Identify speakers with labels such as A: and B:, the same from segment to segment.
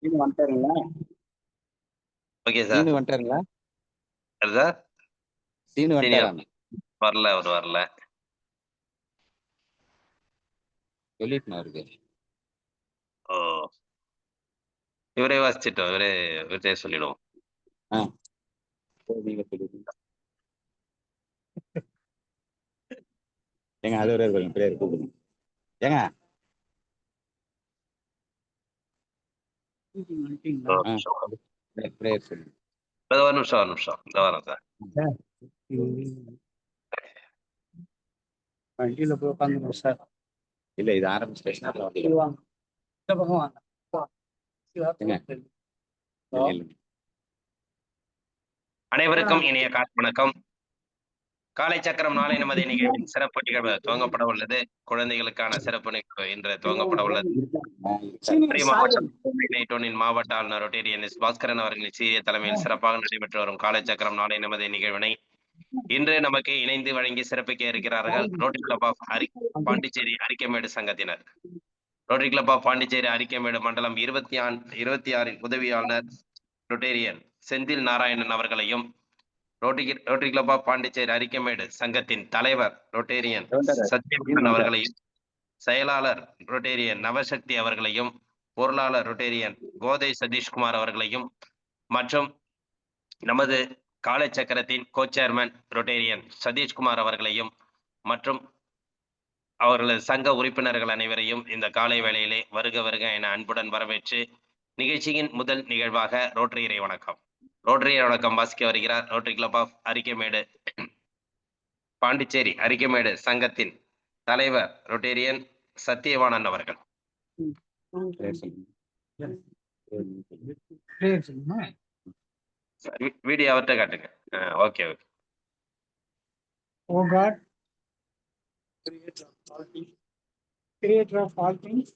A: சீனு வந்துட்டாருங்களா?
B: Okay sir.
A: Seenu வந்துட்டாருங்களா?
B: Sir
A: Seenu
B: senior
A: வந்துட்டாராம்.
B: வரல, அவர் வரல.
A: சொல்லிட்டேன் அவருக்கு.
B: ஓ, இவரே வாசிச்சிட்டோம், இவர்கிட்டே சொல்லிடுவோம்.
A: ஆ சரி, நீங்க சொல்லிடுங்க. ஏங்க அது ஒரு பிரேயர் கூப்பிடுங்க. ஏங்க
B: ஒரு நிமிஷம்.
A: பிரேயர் சொல்லுங்க.
B: ஒரு நிமிஷம், ஒரு நிமிஷம். இந்த வரேன் சார்.
A: வண்டியில போய் உட்காந்துருங்க சார். இல்ல இது ஆரம்பிச்சிட்டேன்.
B: அனைவருக்கும் இனிய காலை வணக்கம். காலை சக்கரம் நாளை நமது நிகழ்வின் சிறப்பு நிகழ்வு துவங்கப்பட உள்ளது. குழந்தைகளுக்கான சிறப்பு நிகழ்வு இன்று துவங்கப்பட உள்ளது. மாவட்டம் மாவட்ட ஆளுநர் ரொட்டேரியன் எஸ் பாஸ்கரன் அவர்களின் சீரிய தலைமையில் சிறப்பாக நடைபெற்று வரும் காலை சக்கரம் நாளை நமது நிகழ்வினை இன்று நமக்கு இணைந்து வழங்கி சிறப்பிக்க இருக்கிறார்கள் Rotary club of Pondicherry Arikamedu சங்கத்தினர். Rotary club of Pondicherry Arikamedu மண்டலம் 26 உதவி ஆளுநர் ரொட்டேரியன் செந்தில் நாராயணன் அவர்களையும், Rotary club of Pondicherry Arikamedu சங்கத்தின் தலைவர் ரொட்டேரியன் சத்யநாராயணன் அவர்களையும், செயலாளர் ரொட்டேரியன் நவசக்தி அவர்களையும், பொருளாளர் ரொட்டேரியன் கோதை சதீஷ்குமார் அவர்களையும் மற்றும் நமது காலை சக்கரத்தின் கோ-சேர்மன் ரொட்டேரியன் சதீஷ்குமார் அவர்களையும் மற்றும் அவர்களது சங்க உறுப்பினர்கள் அனைவரையும் இந்த காலை வேளையிலே வருக வருக என அன்புடன் வரவேற்று நிகழ்ச்சியின் முதல் நிகழ்வாக ரோட்டரி இறை வணக்கம். ரோட்டரி இறை வணக்கம் வாசிக்க வருகிறார் Rotary club of Arikamedu Pondicherry Arikamedu சங்கத்தின் தலைவர் ரொட்டேரியன் சத்யவானன் அவர்கள். வீடியோ அவர்கிட்ட காட்டுங்க. Okay okay.
C: O God, creator of all things,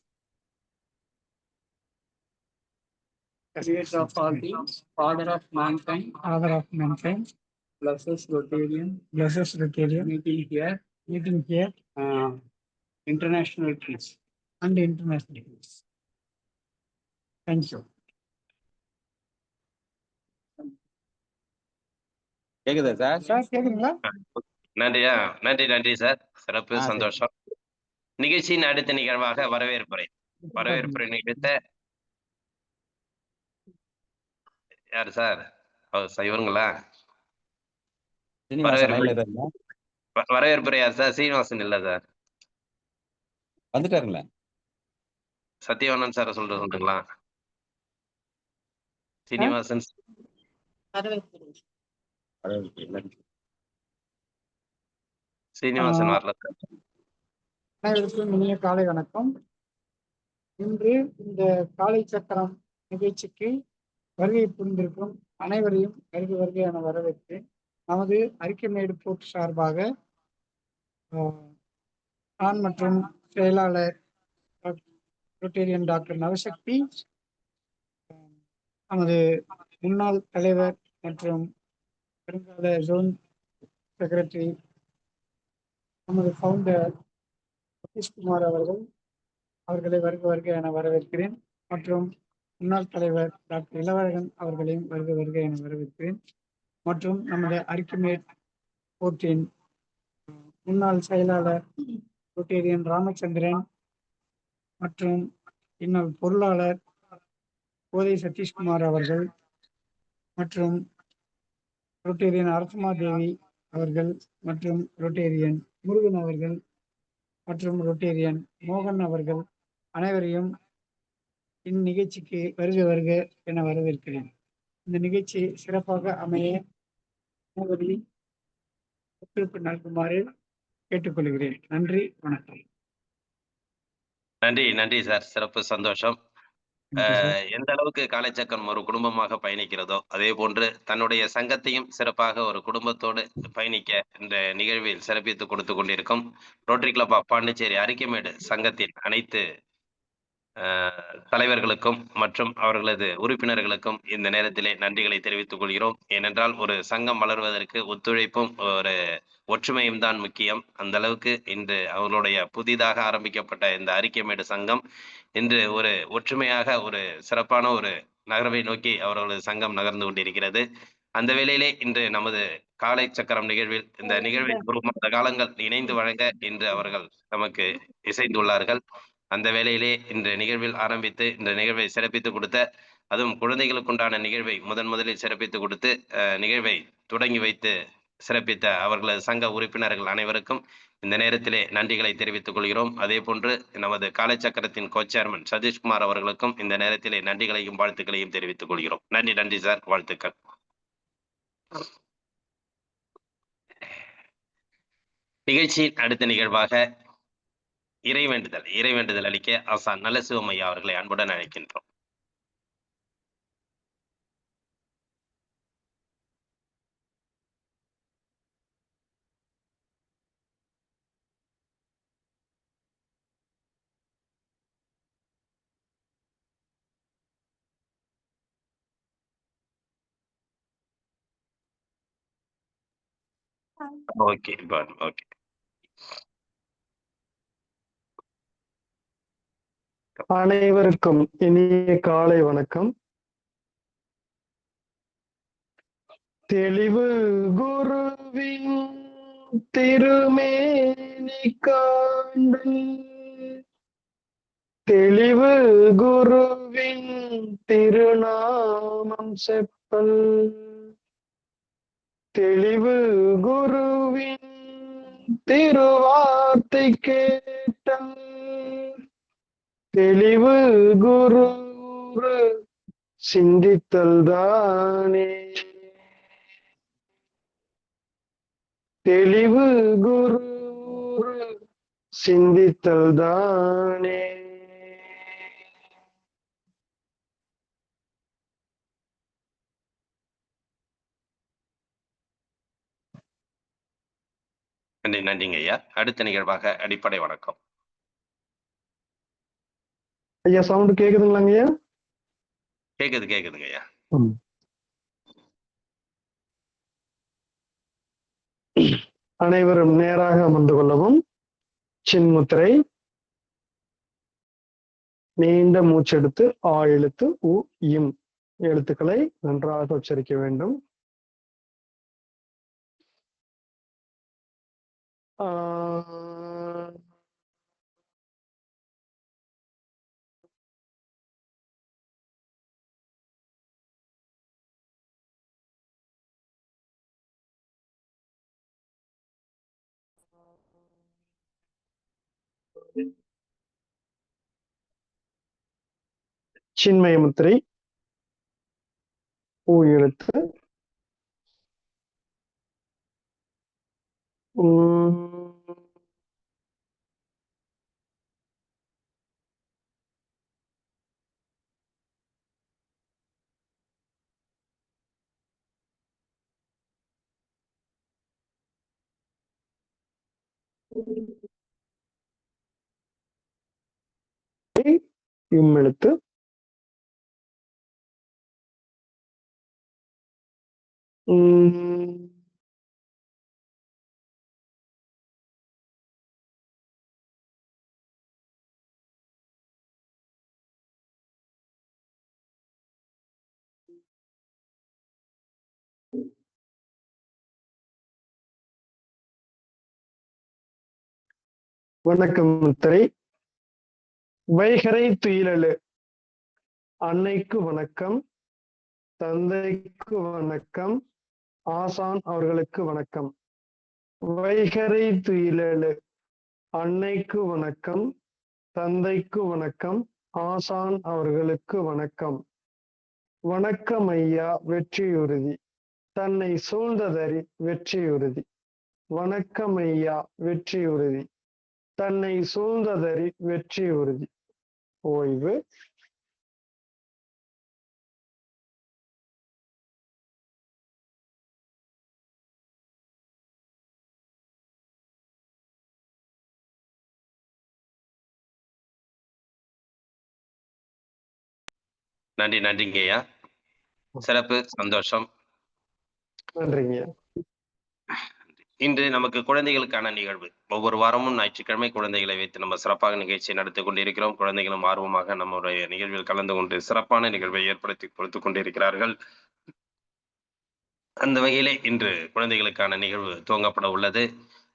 C: father of mankind, bless us Rotarian, meeting here, international peace. Thank you.
A: கேக்குதா சார்?
C: சார் கேக்குதுங்களா?
B: நன்றியா, நன்றி சார். சிறப்பு, சந்தோஷம். நிகழ்ச்சியின் அடுத்த நிகழ்வாக வரவேற்புரை நிகழ்த்த யாரு சார்? இவருங்களா? வரவேற்புரை யார் சார்? சீனிவாசன் இல்ல சார்,
A: வந்துட்டாருங்களா?
B: சத்யவானன் சார் சொல்றீங்களா? சீனிவாசன் சீனிவாசன் வரல சார்.
C: அனைவருக்கும் இனிய காலை வணக்கம். இன்று இந்த காலை சக்கரம் நிகழ்ச்சிக்கு வருகை புரிந்திருக்கும் அனைவரையும் வருக என வரவேற்று நமது அரிக்கமேடு போர்ட் சார்பாக நான் மற்றும் செயலாளர் ரொட்டேரியன் டாக்டர் நவசக்தி, நமது முன்னாள் தலைவர் மற்றும் வருங்கால ஜோன் செக்ரட்டரி நமது ஃபவுண்டர் சதீஷ்குமார் அவர்களை வருக என வரவேற்கிறேன். மற்றும் முன்னாள் தலைவர் டாக்டர் இளவழகன் அவர்களையும் வருக என வரவேற்கிறேன். மற்றும் நமது அரிக்கமேட் போர்ட்டின் முன்னாள் செயலாளர் ரொட்டேரியன் ராமச்சந்திரன் மற்றும் இன்னும் பொருளாளர் கோதை சதீஷ்குமார் அவர்கள் மற்றும் ரொட்டேரியன் அரசமா தேவி அவர்கள் மற்றும் ரொட்டேரியன் முருகன் அவர்கள் மற்றும் ரொட்டேரியன் மோகன் அவர்கள் அனைவரையும் இந்நிகழ்ச்சிக்கு வருக என வரவேற்கிறேன். இந்த நிகழ்ச்சி சிறப்பாக அமைய ஒத்துழைப்பு நல்குமாறு கேட்டுக்கொள்கிறேன். நன்றி, வணக்கம்.
B: நன்றி சார், சிறப்பு, சந்தோஷம். எந்த அளவுக்கு காலைச்சக்கரம் ஒரு குடும்பமாக பயணிக்கிறதோ அதே போன்று தன்னுடைய சங்கத்தையும் சிறப்பாக ஒரு குடும்பத்தோடு பயணிக்க இந்த நிகழ்வில் சிறப்பித்து கொடுத்து கொண்டிருக்கும் Rotary club of Pondicherry Arikamedu சங்கத்தின் அனைத்து தலைவர்களுக்கும் மற்றும் அவர்களது உறுப்பினர்களுக்கும் இந்த நேரத்திலே நன்றிகளை தெரிவித்துக் கொள்கிறோம். ஏனென்றால் ஒரு சங்கம் வளர்வதற்கு ஒத்துழைப்பும் ஒரு ஒற்றுமையும் தான் முக்கியம். அந்த அளவுக்கு இன்று அவர்களுடைய புதிதாக ஆரம்பிக்கப்பட்ட இந்த அரிக்கமேடு சங்கம் இன்று ஒரு ஒற்றுமையாக ஒரு சிறப்பான ஒரு நகர்வை நோக்கி அவர்களது சங்கம் நகர்ந்து கொண்டிருக்கிறது. அந்த வேளையிலே இன்று நமது காலை சக்கரம் நிகழ்வில் இந்த நிகழ்வில் ஒரு மாத காலங்கள் இணைந்து வழங்க இன்று அவர்கள் நமக்கு இசைந்துள்ளார்கள். அந்த வேளையிலே இந்த நிகழ்வில் ஆரம்பித்து இந்த நிகழ்வை சிறப்பித்துக் கொடுத்த, அதுவும் குழந்தைகளுக்குண்டான நிகழ்வை முதலில் சிறப்பித்துக் கொடுத்து நிகழ்வை தொடங்கி வைத்து சிறப்பித்த அவர்களது சங்க உறுப்பினர்கள் அனைவருக்கும் இந்த நேரத்திலே நன்றிகளை தெரிவித்துக் கொள்கிறோம். அதே போன்று நமது காலச்சக்கரத்தின் சேர்மன் சதீஷ்குமார் அவர்களுக்கும் இந்த நேரத்திலே நன்றிகளையும் வாழ்த்துக்களையும் தெரிவித்துக் கொள்கிறோம். நன்றி சார், வாழ்த்துக்கள். நிகழ்ச்சியின் அடுத்த நிகழ்வாக இறைவேண்டுதல் அளிக்க ஆசான் நல்ல சிவமையா அவர்களை அன்புடன் அழைக்கின்றோம். Okay, okay.
D: அனைவருக்கும் இனிய காலை வணக்கம். தெளிவு குருவின் திருமேனி காண்டல், தெளிவு குருவின் திருநாமம் செப்பல், தெளிவு குருவின் திருவார்த்தை கேட்டல், தெளிவு குரு சிந்தித்தல் தானே, தெளிவு குரு சிந்தித்தல் தானே.
B: நன்றிங்க ஐயா. அடுத்த நிகழ்வாக அடிப்படை வணக்கம்.
D: ஐயா சவுண்ட் கேக்குதுங்களாங்க ஐயா?
B: கேக்குதுங்க ஐயா.
D: அனைவரும் நேராக அமர்ந்து கொள்ளவும். சின்முத்திரை. நீண்ட மூச்செடுத்து ஆ எழுத்து உ இம் எழுத்துக்களை நன்றாக உச்சரிக்க வேண்டும். சின்மய முத்திரை. ஊ எழுத்து. இம் எழுத்து. வணக்கம் முத்திரை. வைகரை துயிலழு. அன்னைக்கு வணக்கம், தந்தைக்கு வணக்கம், ஆசான் அவர்களுக்கு வணக்கம். வைகரை துயிலழு. அன்னைக்கு வணக்கம், தந்தைக்கு வணக்கம், ஆசான் அவர்களுக்கு வணக்கம். வணக்கம் ஐயா வெற்றியுறுதி, தன்னை சூழ்ந்ததறி வெற்றியுறுதி. வணக்கம் ஐயா வெற்றியுறுதி, தன்னை சூழ்ந்ததறி வெற்றியுறுதி. ஓய்வு.
B: நன்றிங்க ஐயா. சிறப்பு, சந்தோஷம்.
D: நன்றிங்க.
B: இன்று நமக்கு குழந்தைகளுக்கான நிகழ்வு. ஒவ்வொரு வாரமும் ஞாயிற்றுக்கிழமை குழந்தைகளை வைத்து நம்ம சிறப்பாக நிகழ்ச்சியை நடத்திக் கொண்டிருக்கிறோம். குழந்தைகளும் ஆர்வமாக நம்முடைய நிகழ்வில் கலந்து கொண்டு சிறப்பான நிகழ்வை ஏற்படுத்தி கொடுத்துக் கொண்டிருக்கிறார்கள். அந்த வகையிலே இன்று குழந்தைகளுக்கான நிகழ்வு துவங்கப்பட உள்ளது.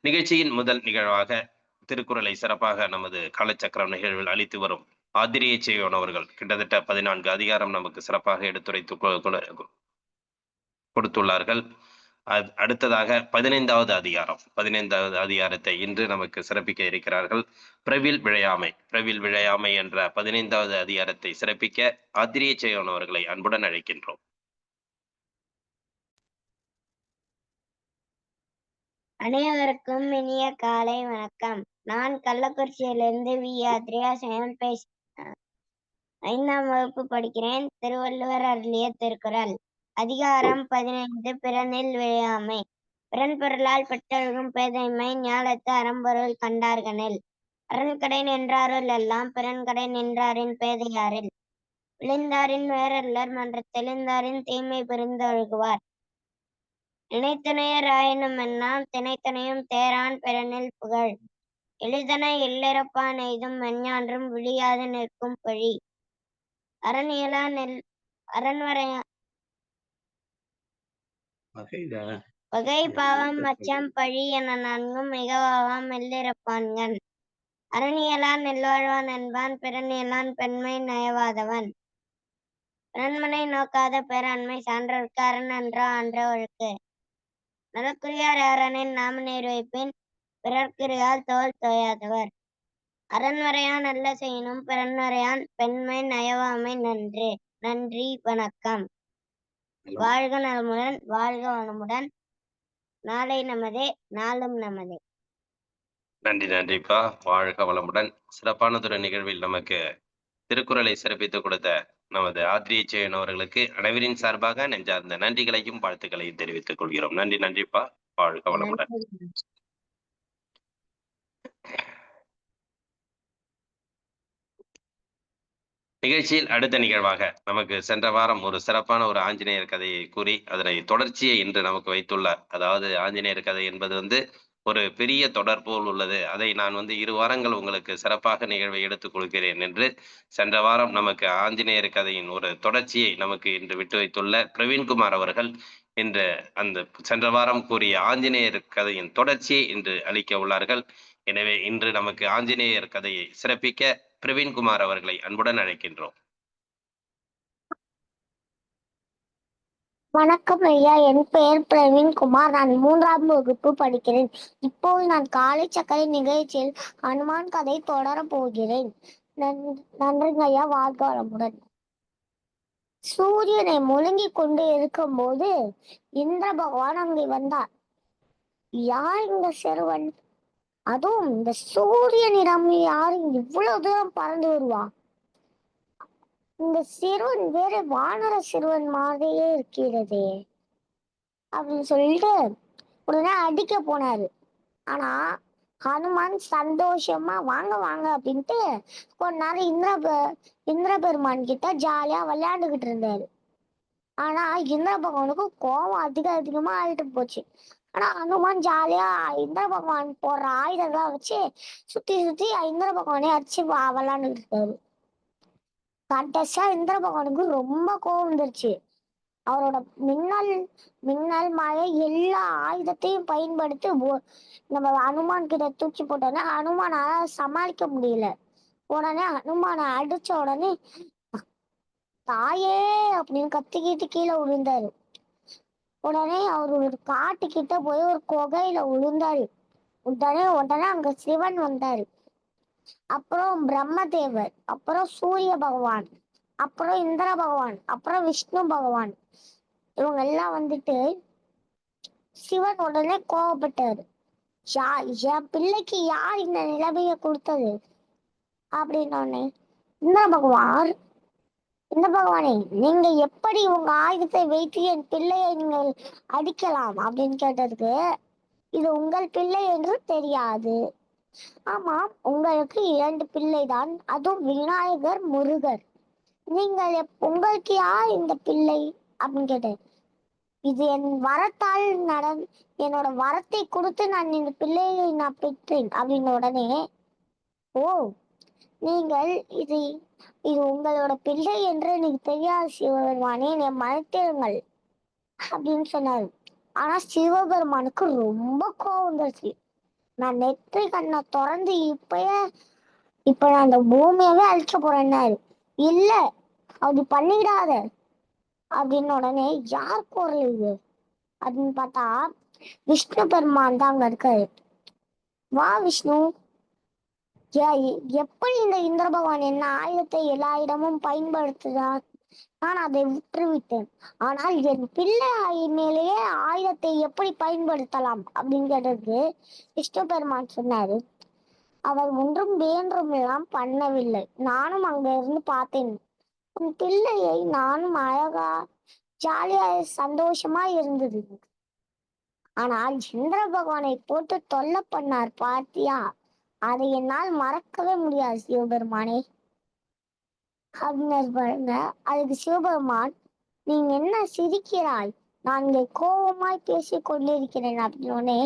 B: நிகழ்ச்சியின் முதல் நிகழ்வாக திருக்குறளை சிறப்பாக நமது காலச்சக்கரம் நிகழ்வில் அளித்து வரும் ஆதிரிய செய்யோன் அவர்கள் கிட்டத்தட்ட 14 அதிகாரம் நமக்கு சிறப்பாக எடுத்துரைத்து கொடுத்துள்ளார்கள். அடுத்ததாக 15வது அதிகாரத்தை இன்று நமக்கு சிறப்பிக்க இருக்கிறார்கள். பிரவில் விழையாமை என்ற 15வது அதிகாரத்தை சிறப்பிக்க ஆதிரிய செய்யோன் அவர்களை அன்புடன் அழைக்கின்றோம்.
E: அனைவருக்கும் இனிய காலை வணக்கம். நான் கள்ளக்குறிச்சியிலிருந்து வி. ஆத்ரியா செயல் பேச 5ஆம் வகுப்பு படிக்கிறேன். திருவள்ளுவர் அருளிய திருக்குறள். அதிகாரம் 15. பிறனில் விழையாமை. பிறன் பொருளால் பெற்றொழுகும் பேதைமை ஞாலத்து அறம்பொருள் கண்டார்கனில். அரண்கடை நின்றாருள் எல்லாம் பிறன்கடை நின்றாரின் பேதையாரில். விழுந்தாரின் வேறல்லர் மன்றத் தெளிந்தாரின் தீமை புரிந்தொழுகுவார். இணைத்துணையர் ஆயினும் என்னாம் திணைத்துணையும் தேரான் பிறனில் புகழ். எளிதன இல்லிறப்பான் எய்தும் மெஞ்ஞான்றும் விழியாது நிற்கும் பழி. பகை பாவம் அச்சம் பழி என நான்கும் மிகவாவாம் எல்லிறப்பான்கண். அரணியலான் நெல்வாழ்வான் என்பான் பிறனியலான் பெண்மை நயவாதவன். பிறன்மனை நோக்காத பேராண்மை சான்றோர்க்கு அரண் அன்றோ அன்ற ஒழுக்கு. நலக்குரியார் யாரெனின் நாம நீர் வைப்பின் பிறர்க்குரியால் தோல் தோயாதவர். அரண்வரையான் நல்ல செய்யினும் பிறன்வரையான் பெண்மை நயவாமை நன்று. நன்றி, வணக்கம். வாழ்க நலமுடன், வாழ்க வளமுடன். நாளை நமதே, நாளும் நமதே.
B: நன்றிப்பா. வாழ்க வளமுடன். சிறப்பானதொரு நிகழ்வில் நமக்கு திருக்குறளை சிறப்பித்துக் கொடுத்த நமது ஆத்ரிய செய்யன் அவர்களுக்கு அனைவரின் சார்பாக நெஞ்சார்ந்த நன்றிகளையும் வாழ்த்துக்களையும் தெரிவித்துக் கொள்கிறோம். நன்றிப்பா. வாழ்க வளமுடன். நிகழ்ச்சியில் அடுத்த நிகழ்வாக நமக்கு சென்ற வாரம் ஒரு சிறப்பான ஒரு ஆஞ்சநேயர் கதையை கூறி அதனை தொடர்ச்சியை இன்று நமக்கு வைத்துள்ளார். அதாவது ஆஞ்சநேயர் கதை என்பது ஒரு பெரிய தொடர் போல் உள்ளது. அதை நான் 2 வாரங்கள் உங்களுக்கு சிறப்பாக நிகழ்வை எடுத்துக் கொடுக்கிறேன் என்று சென்ற வாரம் நமக்கு ஆஞ்சநேயர் கதையின் ஒரு தொடர்ச்சியை நமக்கு இன்று விட்டு வைத்துள்ள பிரவீன்குமார் அவர்கள் இன்று அந்த சென்ற வாரம் கூறிய ஆஞ்சநேயர் கதையின் தொடர்ச்சியை இன்று அளிக்க உள்ளார்கள். எனவே இன்று நமக்கு ஆஞ்சநேயர் கதையை சிறப்பிக்க பிரவீன்குமார் அவர்களை அன்புடன் அழைக்கின்றோம்.
F: வணக்கம் ஐயா, என் பெயர் பிரவீன்குமார். நான் 3ஆம் வகுப்பு படிக்கிறேன். இப்போது நான் காலை சக்கரை நிகழ்ச்சியில் ஹனுமான் கதை தொடர போகிறேன். நன்றிங்க ஐயா, வாழ்க வளமுடன். சூரியனை முழுங்கிக் கொண்டு இருக்கும் போது இந்திர பகவான் அங்கே வந்தார். யார் இந்த சிறுவன்? அதுவும் இந்த சூரியனிடம் யாரு இவ்வளவு தூரம் பறந்து வருவா? இந்த சிறுவன் வேற வானர சிறுவன் மாதிரியே இருக்கிறதே அப்படின்னு சொல்லிட்டு உடனே அடிக்க போனாரு. ஆனா ஹனுமான் சந்தோஷமா வாங்க வாங்க அப்படின்ட்டு கொஞ்ச நேரம் இந்திர பெருமான் கிட்ட ஜாலியா விளையாண்டுகிட்டு இருந்தாரு. ஆனா இந்திர பகவானுக்கு கோபம் அதிகமா ஆயிட்டு போச்சு. ஆனா ஹனுமான் ஜாலியா இந்திர பகவான் போடுற ஆயுதங்களா வச்சு சுத்தி இந்திர பகவானே அடிச்சு விளையாண்டுகிட்டு இருக்காரு. கடைசியா இந்திர பகவானுக்கு ரொம்ப கோபம் வந்துருச்சு. அவரோட மின்னல் மழை எல்லா ஆயுதத்தையும் பயன்படுத்தி நம்ம ஹனுமான் கிட்ட தூக்கி போட்டோன்னே ஹனுமானால சமாளிக்க முடியல. உடனே ஹனுமான அடிச்ச உடனே தாயே அப்படின்னு கத்திக்கிட்டு கீழே விழுந்தாரு. உடனே அவர் ஒரு காட்டுக்கிட்ட போய் ஒரு குகையில விழுந்தாரு. உடனே அங்க சிவன் வந்தாரு. அப்புறம் பிரம்மதேவர், அப்புறம் சூரிய பகவான், அப்புறம் இந்திர பகவான், அப்புறம் விஷ்ணு பகவான், இவங்க எல்லாம் வந்துட்டு சிவன் உடனே கோவப்பட்டாரு. என் பிள்ளைக்கு யார் இந்த நிலைமைய கொடுத்தது அப்படின்னோடனே இந்த பகவானே நீங்க எப்படி உங்க ஆயுதத்தை வைத்து என் பிள்ளையை நீங்கள் அடிக்கலாம் அப்படின்னு கேட்டதுக்கு, இது உங்கள் பிள்ளை என்று தெரியாது. ஆமா, உங்களுக்கு 2 பிள்ளைதான், அதுவும் விநாயகர் முருகர். நீங்கள் உங்களுக்கு யார் இந்த பிள்ளை அப்படின்னு கேட்டேன். இது என் வரத்தால் என்னோட வரத்தை கொடுத்து நான் இந்த பிள்ளையை நான் பெற்றேன் அப்படின்னு உடனே, ஓ, நீங்கள் இது இது உங்களோட பிள்ளை என்று எனக்கு தெரியாது சிவபெருமானே, என்னை மன்னித்திருங்கள் அப்படின்னு சொன்னாரு. ஆனா சிவபெருமானுக்கு ரொம்ப கோவம் வந்துருச்சு. நான் நெற்றி கண்ணை திறந்து இப்ப நான் அந்த பூமியவே அழிக்க போறேன்னாரு. இல்ல, அப்படி பண்ணிடாத அப்படின்னு உடனே, யார் குரல் இது அப்படின்னு பார்த்தா விஷ்ணு பெருமான் தான் அங்க இருக்காரு. வா விஷ்ணு, எப்படி இந்த இந்திர பகவான் என்ன ஆயுதத்தை எல்லா இடமும் பயன்படுத்துகிறார், நான் அதை விட்டுவிட்டேன். ஆனால் என் பிள்ளை மேலேயே ஆயுதத்தை எப்படி பயன்படுத்தலாம் அப்படின்னு கேட்டதுக்கு விஷ்ணு பெருமான் சொன்னாரு, அவர் ஒன்றும் வேன்றும் எல்லாம் பண்ணவில்லை. நானும் அங்க இருந்து பார்த்தேன். உன் பிள்ளையை நானும் அழகா ஜாலியா சந்தோஷமா இருந்தது. ஆனால் இந்திர பகவானை போட்டு தொல்லை பண்ணார் பாத்தியா, அதை என்னால் மறக்கவே முடியாது சிவபெருமானே அப்படின்னு பாருங்க. அதுக்கு சிவபெருமான், நீங்க என்ன சிரிக்கிறாய், நான் இங்கே கோபமாய் பேசிக் கொண்டிருக்கிறேன் அப்படின்னே,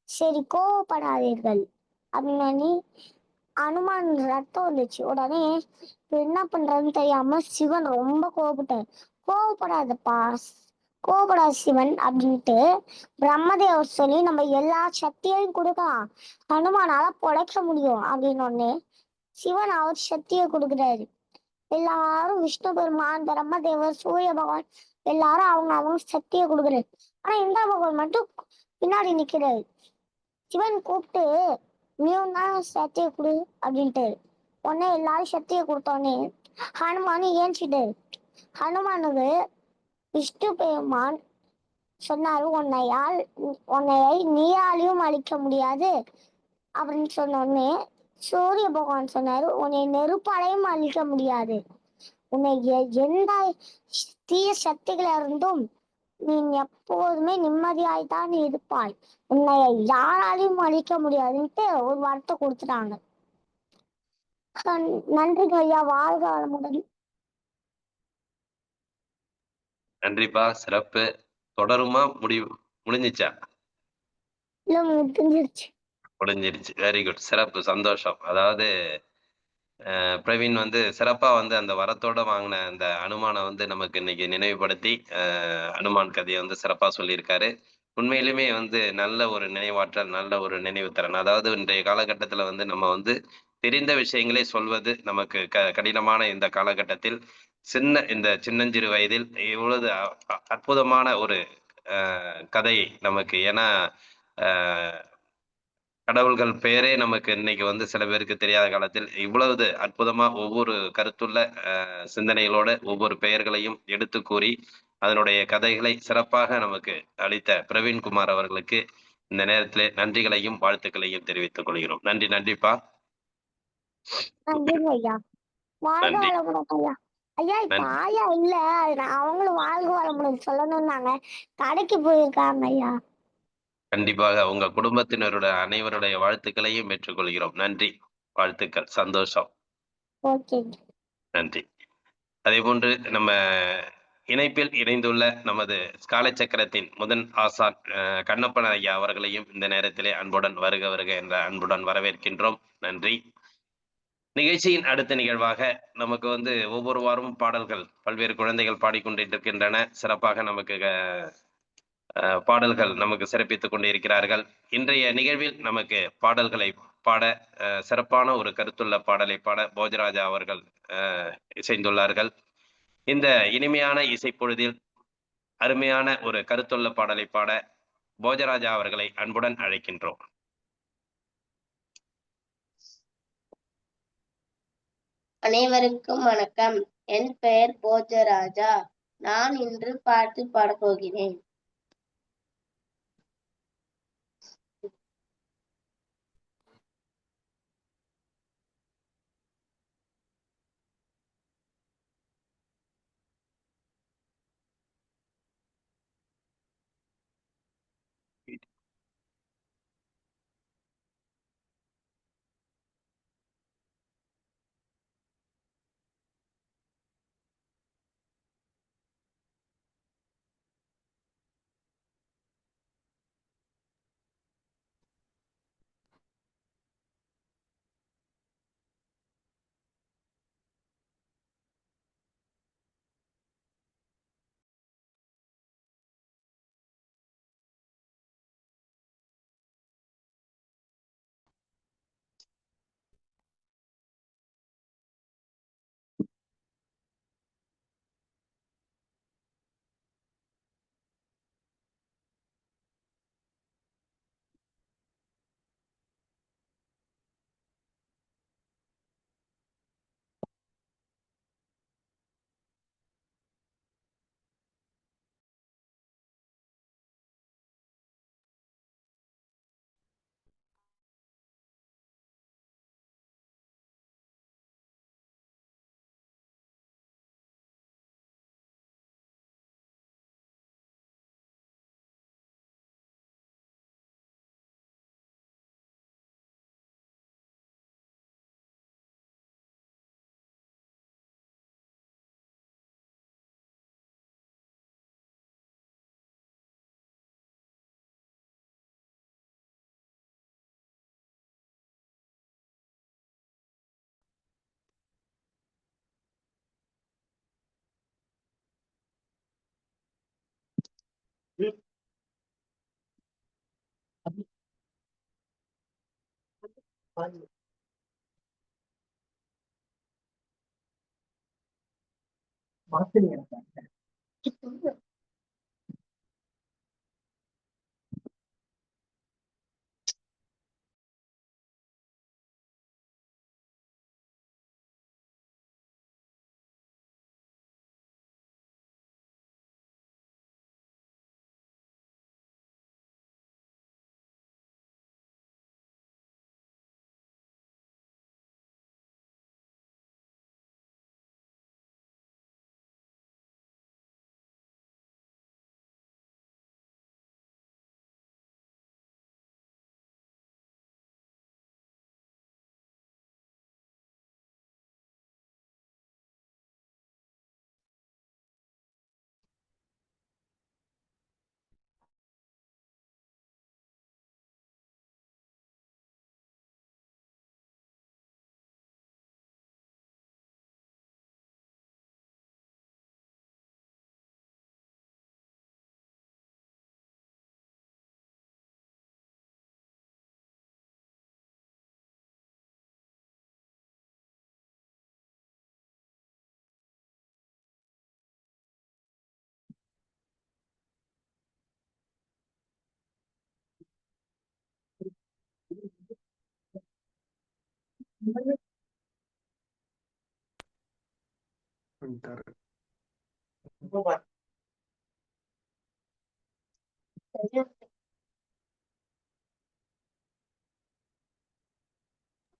F: சரி கோவப்படாதீர்கள் அப்படின்னு அனுமான் ரத்தம் வந்துச்சு. உடனே என்ன பண்றதுன்னு தெரியாம சிவன் ரொம்ப கோவப்படாதப்பா, கோவப்படாத சிவன் அப்படின்ட்டு பிரம்மதேவர் சொல்லி நம்ம எல்லா சக்தியையும் கொடுக்கலாம், ஹனுமானால பொழைக்க முடியும் அப்படின்னு ஒண்ணு சிவன் அவர் சக்தியை கொடுக்குறாரு. எல்லாரும் விஷ்ணு பெருமான், பிரம்மதேவர், சூரிய பகவான் எல்லாரும் அவங்க சக்தியை கொடுக்குறாரு. ஆனா இந்திர பகவான் மட்டும் பின்னாடி நிக்கிறாரு. சிவன் கூப்பிட்டு, நீயும் தான் சக்தியை கொடு அப்படின்ட்டு உடனே எல்லாரும் சக்தியை கொடுத்தோடனே ஹனுமான் ஏஞ்சிட்டாரு. ஹனுமானுக்கு விஷ்ணு பெருமான் சொன்னாரு, உன்னையை நீராலையும் அழிக்க முடியாது அப்படின்னு சொன்ன உடனே சூரிய பகவான் சொன்னாரு, உன்னை நெருப்பாலையும் அழிக்க முடியாது. உன்னை எந்த தீய சக்திகள இருந்தும் நீ எப்போதுமே நிம்மதியாய்தான் இருப்பாய். உன்னை யாராலையும் அழிக்க முடியாதுன்ட்டு ஒரு வார்த்தை கொடுத்துட்டாங்க. நன்றிங்க ஐயா, வாழ்க வளமுடன்.
B: நன்றிப்பா, சிறப்பு. தொடருமா முடிஞ்சிச்சா?
F: இல்ல, முடிஞ்சிருச்சு.
B: முடிஞ்சிருச்சு. வெரி குட், சிறப்பு, சந்தோஷம். அதாவது பிரவீன் வந்து சிறப்பா வந்து அந்த வரத்தோட வாங்கின அந்த அனுமானை வந்து நமக்கு இன்னைக்கு நினைவுபடுத்தி அனுமான் கதையை வந்து சிறப்பா சொல்லியிருக்காரு. உண்மையிலுமே வந்து நல்ல ஒரு நினைவாற்றல், நல்ல ஒரு நினைவு திறன். அதாவது இன்றைய காலகட்டத்துல வந்து நம்ம வந்து தெரிந்த விஷயங்களை சொல்வது நமக்கு கடினமான இந்த காலகட்டத்தில் இந்த சின்னஞ்சிறு வயதில் இவ்வளவு அற்புதமான ஒரு கதை நமக்கு. ஏன்னா கடவுள்கள் பெயரே நமக்கு இன்னைக்கு வந்து சில பேருக்கு தெரியாத காலத்தில் இவ்வளவு அற்புதமா ஒவ்வொரு கருத்துள்ள சிந்தனைகளோட ஒவ்வொரு பெயர்களையும் எடுத்து கூறி அதனுடைய கதைகளை சிறப்பாக நமக்கு அளித்த பிரவீன்குமார் அவர்களுக்கு இந்த நேரத்திலே நன்றிகளையும் வாழ்த்துக்களையும் தெரிவித்துக் கொள்கிறோம். நன்றி. நன்றிப்பா.
F: நன்றிங்க ஐயா, வாழ்க
B: நன்றி.
F: வளமுடன் ஐயா. ஐயா இப்ப
B: நன்றி.
F: ஆயா இல்ல, அவங்களும் வாழ்க வளமுடன் சொல்லணும்னாங்க, கடைக்கு போயிருக்காங்க ஐயா.
B: கண்டிப்பாக உங்க குடும்பத்தினரோட அனைவருடைய வாழ்த்துக்களையும் ஏற்றுக்கொள்கிறோம். நன்றி, வாழ்த்துக்கள், சந்தோஷம்.
F: ஓகே.
B: நன்றி. அதே போன்று நம்ம இணைப்பில் இணைந்துள்ள நமது காலச்சக்கரத்தின் முதன் ஆசான் கண்ணப்பன் ஐயா அவர்களையும் இந்த நேரத்திலே அன்புடன் வருக வருக என்ற அன்புடன் வரவேற்கின்றோம். நன்றி. நிகழ்ச்சியின் அடுத்த நிகழ்வாக நமக்கு வந்து ஒவ்வொரு வாரமும் பாடல்கள் பல்வேறு குழந்தைகள் பாடிக்கொண்டிருக்கின்றன. சிறப்பாக நமக்கு பாடல்கள் நமக்கு சிறப்பித்துக் கொண்டே இருக்கிறார்கள். இன்றைய நிகழ்வில் நமக்கு பாடல்களை பாட சிறப்பான ஒரு கருத்துள்ள பாடலை பாட போஜராஜா அவர்கள் இசைந்துள்ளார்கள். இந்த இனிமையான இசைப்பொழுதில் அருமையான ஒரு கருத்துள்ள பாடலை பாட போஜராஜா அவர்களை அன்புடன் அழைக்கின்றோம்.
G: அனைவருக்கும் வணக்கம். என் பெயர் போஜராஜா. நான் இன்று பாட்டு பாடப்போகிறேன்.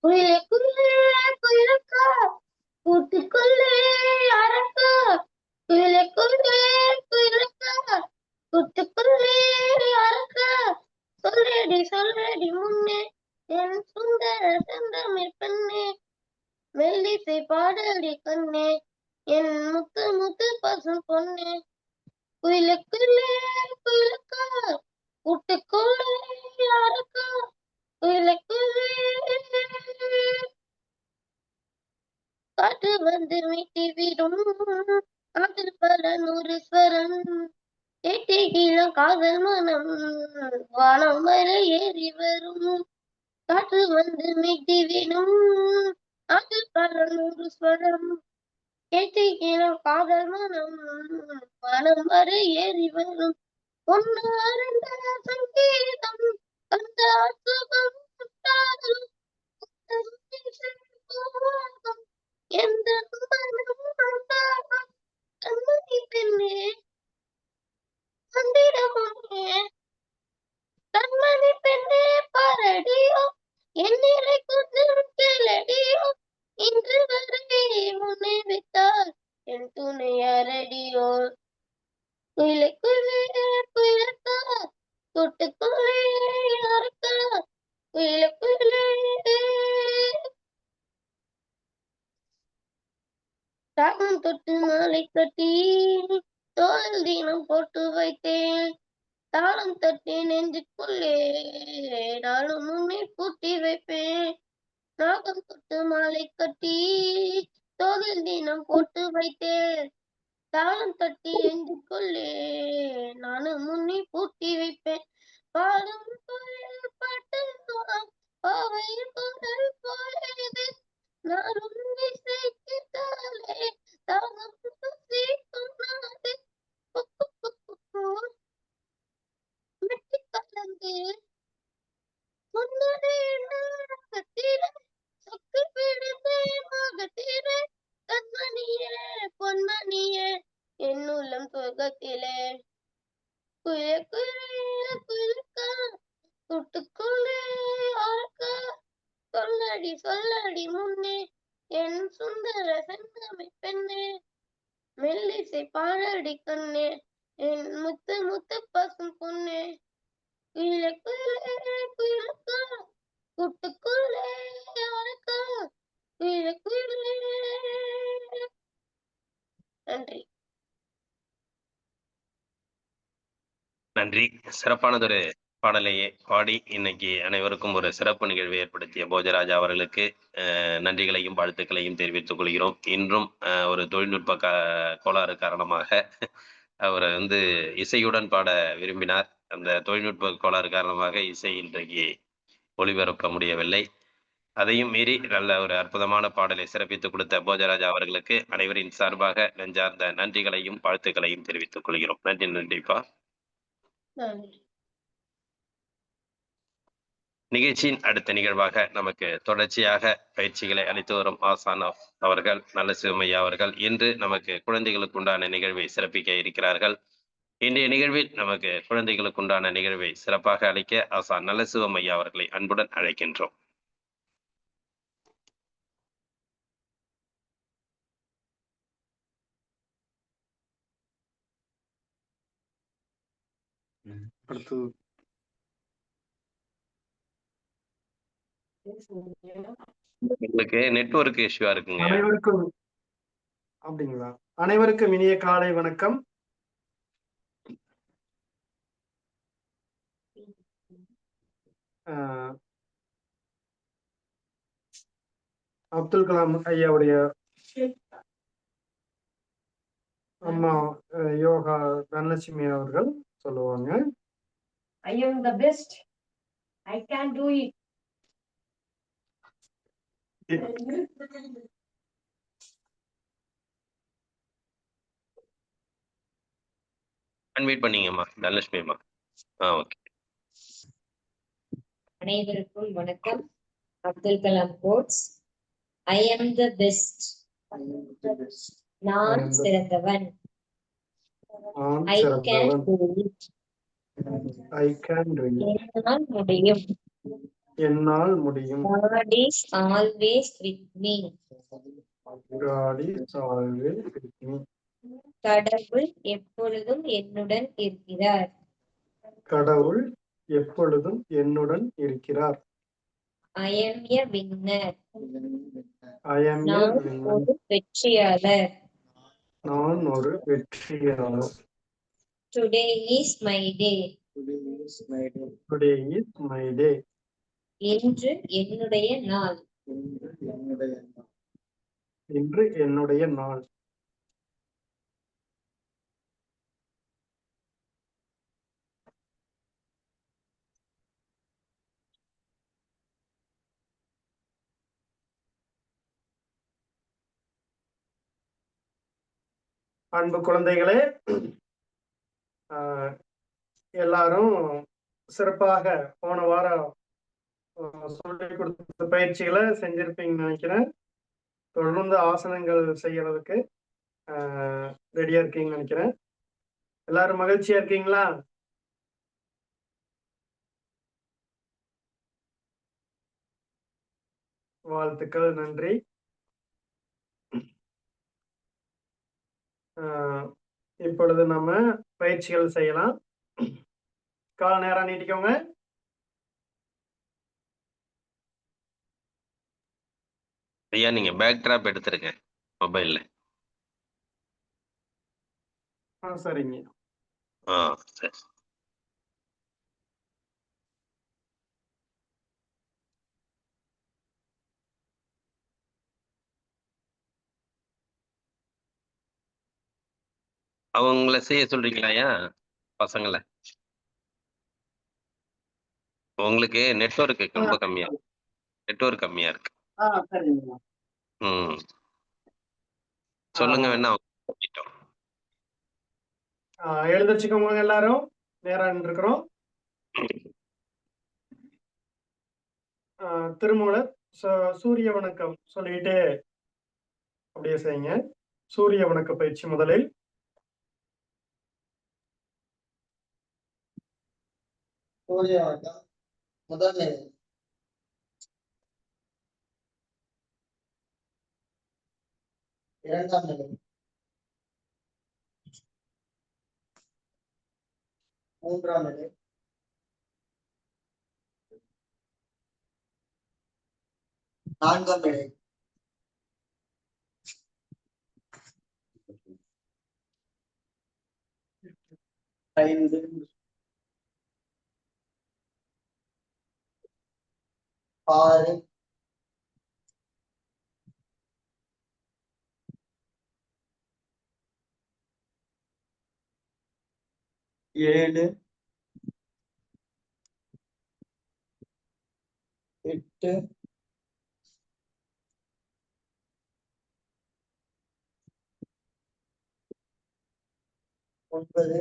G: குயிலே குயிலே குயிலக்கா கூட்டுக்குள்ளே அரக்கா குயிலே குயிலே குயிலக்கா கூட்டுக்குள்ளே அரக்கா சொல்லடி முன்னே என் சுந்தர செந்தமிழ் பெண்ணே மெல்லிசை பாடடி கண்ணே என் முத்து முத்து பசும் பொண்ணே குயிலே குயிலே குயிலக்கா கூட்டுக்குள்ளே அரக்கா குயிலே குயிலே காற்று வந்து மீட்டி விடும் அதில் பல நூறு ஸ்வரம் கேட்டே கீழம் காதல் மனம் வானம் வரை ஏறி வரும் காற்று வந்து மீட்டி விடும் அதில் பல நூறு ஸ்வரம் கேட்டே கீழம் காதல் மனம் வானம் வரை ஏறி வரும் ஒன்னாரண்ட சங்கீதம் அந்த சுகம் காதலும் எந்த கண்மணி பெண்ணே வந்திடமுன்னே கண்மணி பெண்ணே பாரடியோ என்னிலை கொஞ்சம் கேளடியோ இன்று வரை முன்னை வைத்தார் என் துணை அரடியோ குயிலை குயிலே குயிலக்கா கூட்டுக்குள்ளே யாருக்கா குயிலை குயிலே தாகம் தொட்டு மாலை கட்டி தோளில் தினம் போட்டு வைத்தேன் தாளம் தட்டி நெஞ்சுக்குள்ளே நாளும் முன்னே பூட்டி வைப்பேன் நாகம் தொட்டு மாலை கட்டி தோளில் தினம் போட்டு வைத்தேன் தாளம் தட்டி நெஞ்சுக்குள்ளே நானும் முன்னே பூட்டி வைப்பேன் பாடும் கோயில் பாட்டு பாவையில் குரல் போயது நானும் இசைத்தாலே தாகம் பசி சொன்னாது மெட்டி கலந்து சொன்னதே நாகத்திலே சொக்கு பிடித்தே மகத்திலே கண்மணியே பொன்மணியே என்னுள்ளம் சொர்க்கத்திலே குயிலே குயிலே குயிலக்கா கூட்டுக்குள்ளே ஆழ்க்கா சொல்லடி முன்னே என் சுந்தர செந்தமிழ் பெண்ணே மெல்லிசை பாடடி கண்ணே என் முத்து முத்து பசும் பொண்ணே குயிலே குயிலே குயிலக்கா கூட்டுக்குள்ளே ஆழ்க்கா குயிலே குயிலே. நன்றி.
B: நன்றி. சிறப்பானதொரு பாடலையே பாடி இன்னைக்கு அனைவருக்கும் ஒரு சிறப்பு நிகழ்வை ஏற்படுத்திய போஜராஜா அவர்களுக்கு நன்றிகளையும் வாழ்த்துக்களையும் தெரிவித்துக் கொள்கிறோம். இன்றும் ஒரு தொழில்நுட்ப கோளாறு காரணமாக அவரை இசையுடன் பாட விரும்பினார். அந்த தொழில்நுட்ப கோளாறு காரணமாக இசை இன்றைக்கு ஒளிபரப்ப முடியவில்லை. அதையும் மீறி நல்ல ஒரு அற்புதமான பாடலை சிறப்பித்துக் கொடுத்த போஜராஜா அவர்களுக்கு அனைவரின் சார்பாக நெஞ்சார்ந்த நன்றிகளையும் வாழ்த்துக்களையும் தெரிவித்துக் கொள்கிறோம். நன்றிப்பா.
G: நன்றி.
B: நிகழ்ச்சியின் அடுத்த நிகழ்வாக நமக்கு தொடர்ச்சியாக பயிற்சிகளை அளித்து வரும் ஆசான் அவர்கள் நல்ல சிவமையா அவர்கள் இன்று நமக்கு குழந்தைகளுக்கு உண்டான நிகழ்வை சிறப்பிக்க இருக்கிறார்கள். இன்றைய நிகழ்வில் நமக்கு குழந்தைகளுக்கு உண்டான நிகழ்வை சிறப்பாக அளிக்க ஆசான் நல்ல சிவமையா அவர்களை அன்புடன் அழைக்கின்றோம்.
D: அடுத்து
B: உங்களுக்கு நெட்வொர்க் இஷ்யூவா இருக்குங்க.
D: அனைவருக்கும் அப்படிங்களா? அனைவருக்கும் இனிய காலை வணக்கம். அப்துல் கலாம் ஐயாவுடைய அம்மா யோகா தனலட்சுமி அவர்கள் சொல்லுவாங்க.
H: I am the best. I can do it.
B: Unmute பண்ணீங்கம்மா தனலட்சுமி அம்மா. ஓகே.
H: அனைவருக்கும் வணக்கம். Abdul Kalam quotes. I am the best. நான் சிறந்தவன். I can do it.
D: I can do it.
H: என்னால் முடியும்.
D: என்னால் முடியும்.
H: God is always with me.
D: God is always with me.
H: கடவுள் எப்பொழுதும் என்னுடன் இருக்கிறார்.
D: கடவுள் எப்பொழுதும் என்னுடன் இருக்கிறார்.
H: I am a winner.
D: I am a
H: நான்
D: winner.
H: ஒரு வெற்றியாளர்.
D: நான் ஒரு வெற்றியாளர்.
H: Today is my day.
D: Today is my day.
H: இன்று என்னுடைய நாள்.
D: இன்று என்னுடைய நாள். அன்பு குழந்தைகளே, எல்லாரும் சிறப்பாக போன வாரம் சொல்லிக் கொடுத்த பயிற்சிகளை செஞ்சிருப்பீங்கன்னு நினைக்கிறேன். தொடர்ந்து ஆசனங்கள் செய்யறதுக்கு ரெடியா இருக்கீங்கன்னு நினைக்கிறேன். எல்லாரும் மகிழ்ச்சியா இருக்கீங்களா? வாழ்த்துக்கள், நன்றி. இப்பொழுது நம்ம பயிற்சிகள் செய்யலாம். கால நேரம் நீட்டிக்கோங்க.
B: ஐயா நீங்க பேக் டிராப் எடுத்துருங்க மொபைல்ல.
D: சரிங்க.
B: சரி. அவங்கள செய்ய சொல்றீங்களா ஐயா பசங்களை? உங்களுக்கு நெட்வொர்க் ரொம்ப கம்மியா இருக்கு. சொல்லுங்க வேணா.
D: எழுந்திருச்சுக்கோங்க எல்லாரும். நேரம் இருக்கிறோம். திருமூலர் சூரிய வணக்கம் சொல்லிட்டு அப்படியே செய்யுங்க. சூரிய வணக்க பயிற்சி முதலில்.
I: சூரிய வணக்கம் முதல் நிலை. இரண்டாம் நிலை. மூன்றாம் நிலை. நான்காம் நிலை. ஐந்து. 6. 7 8 9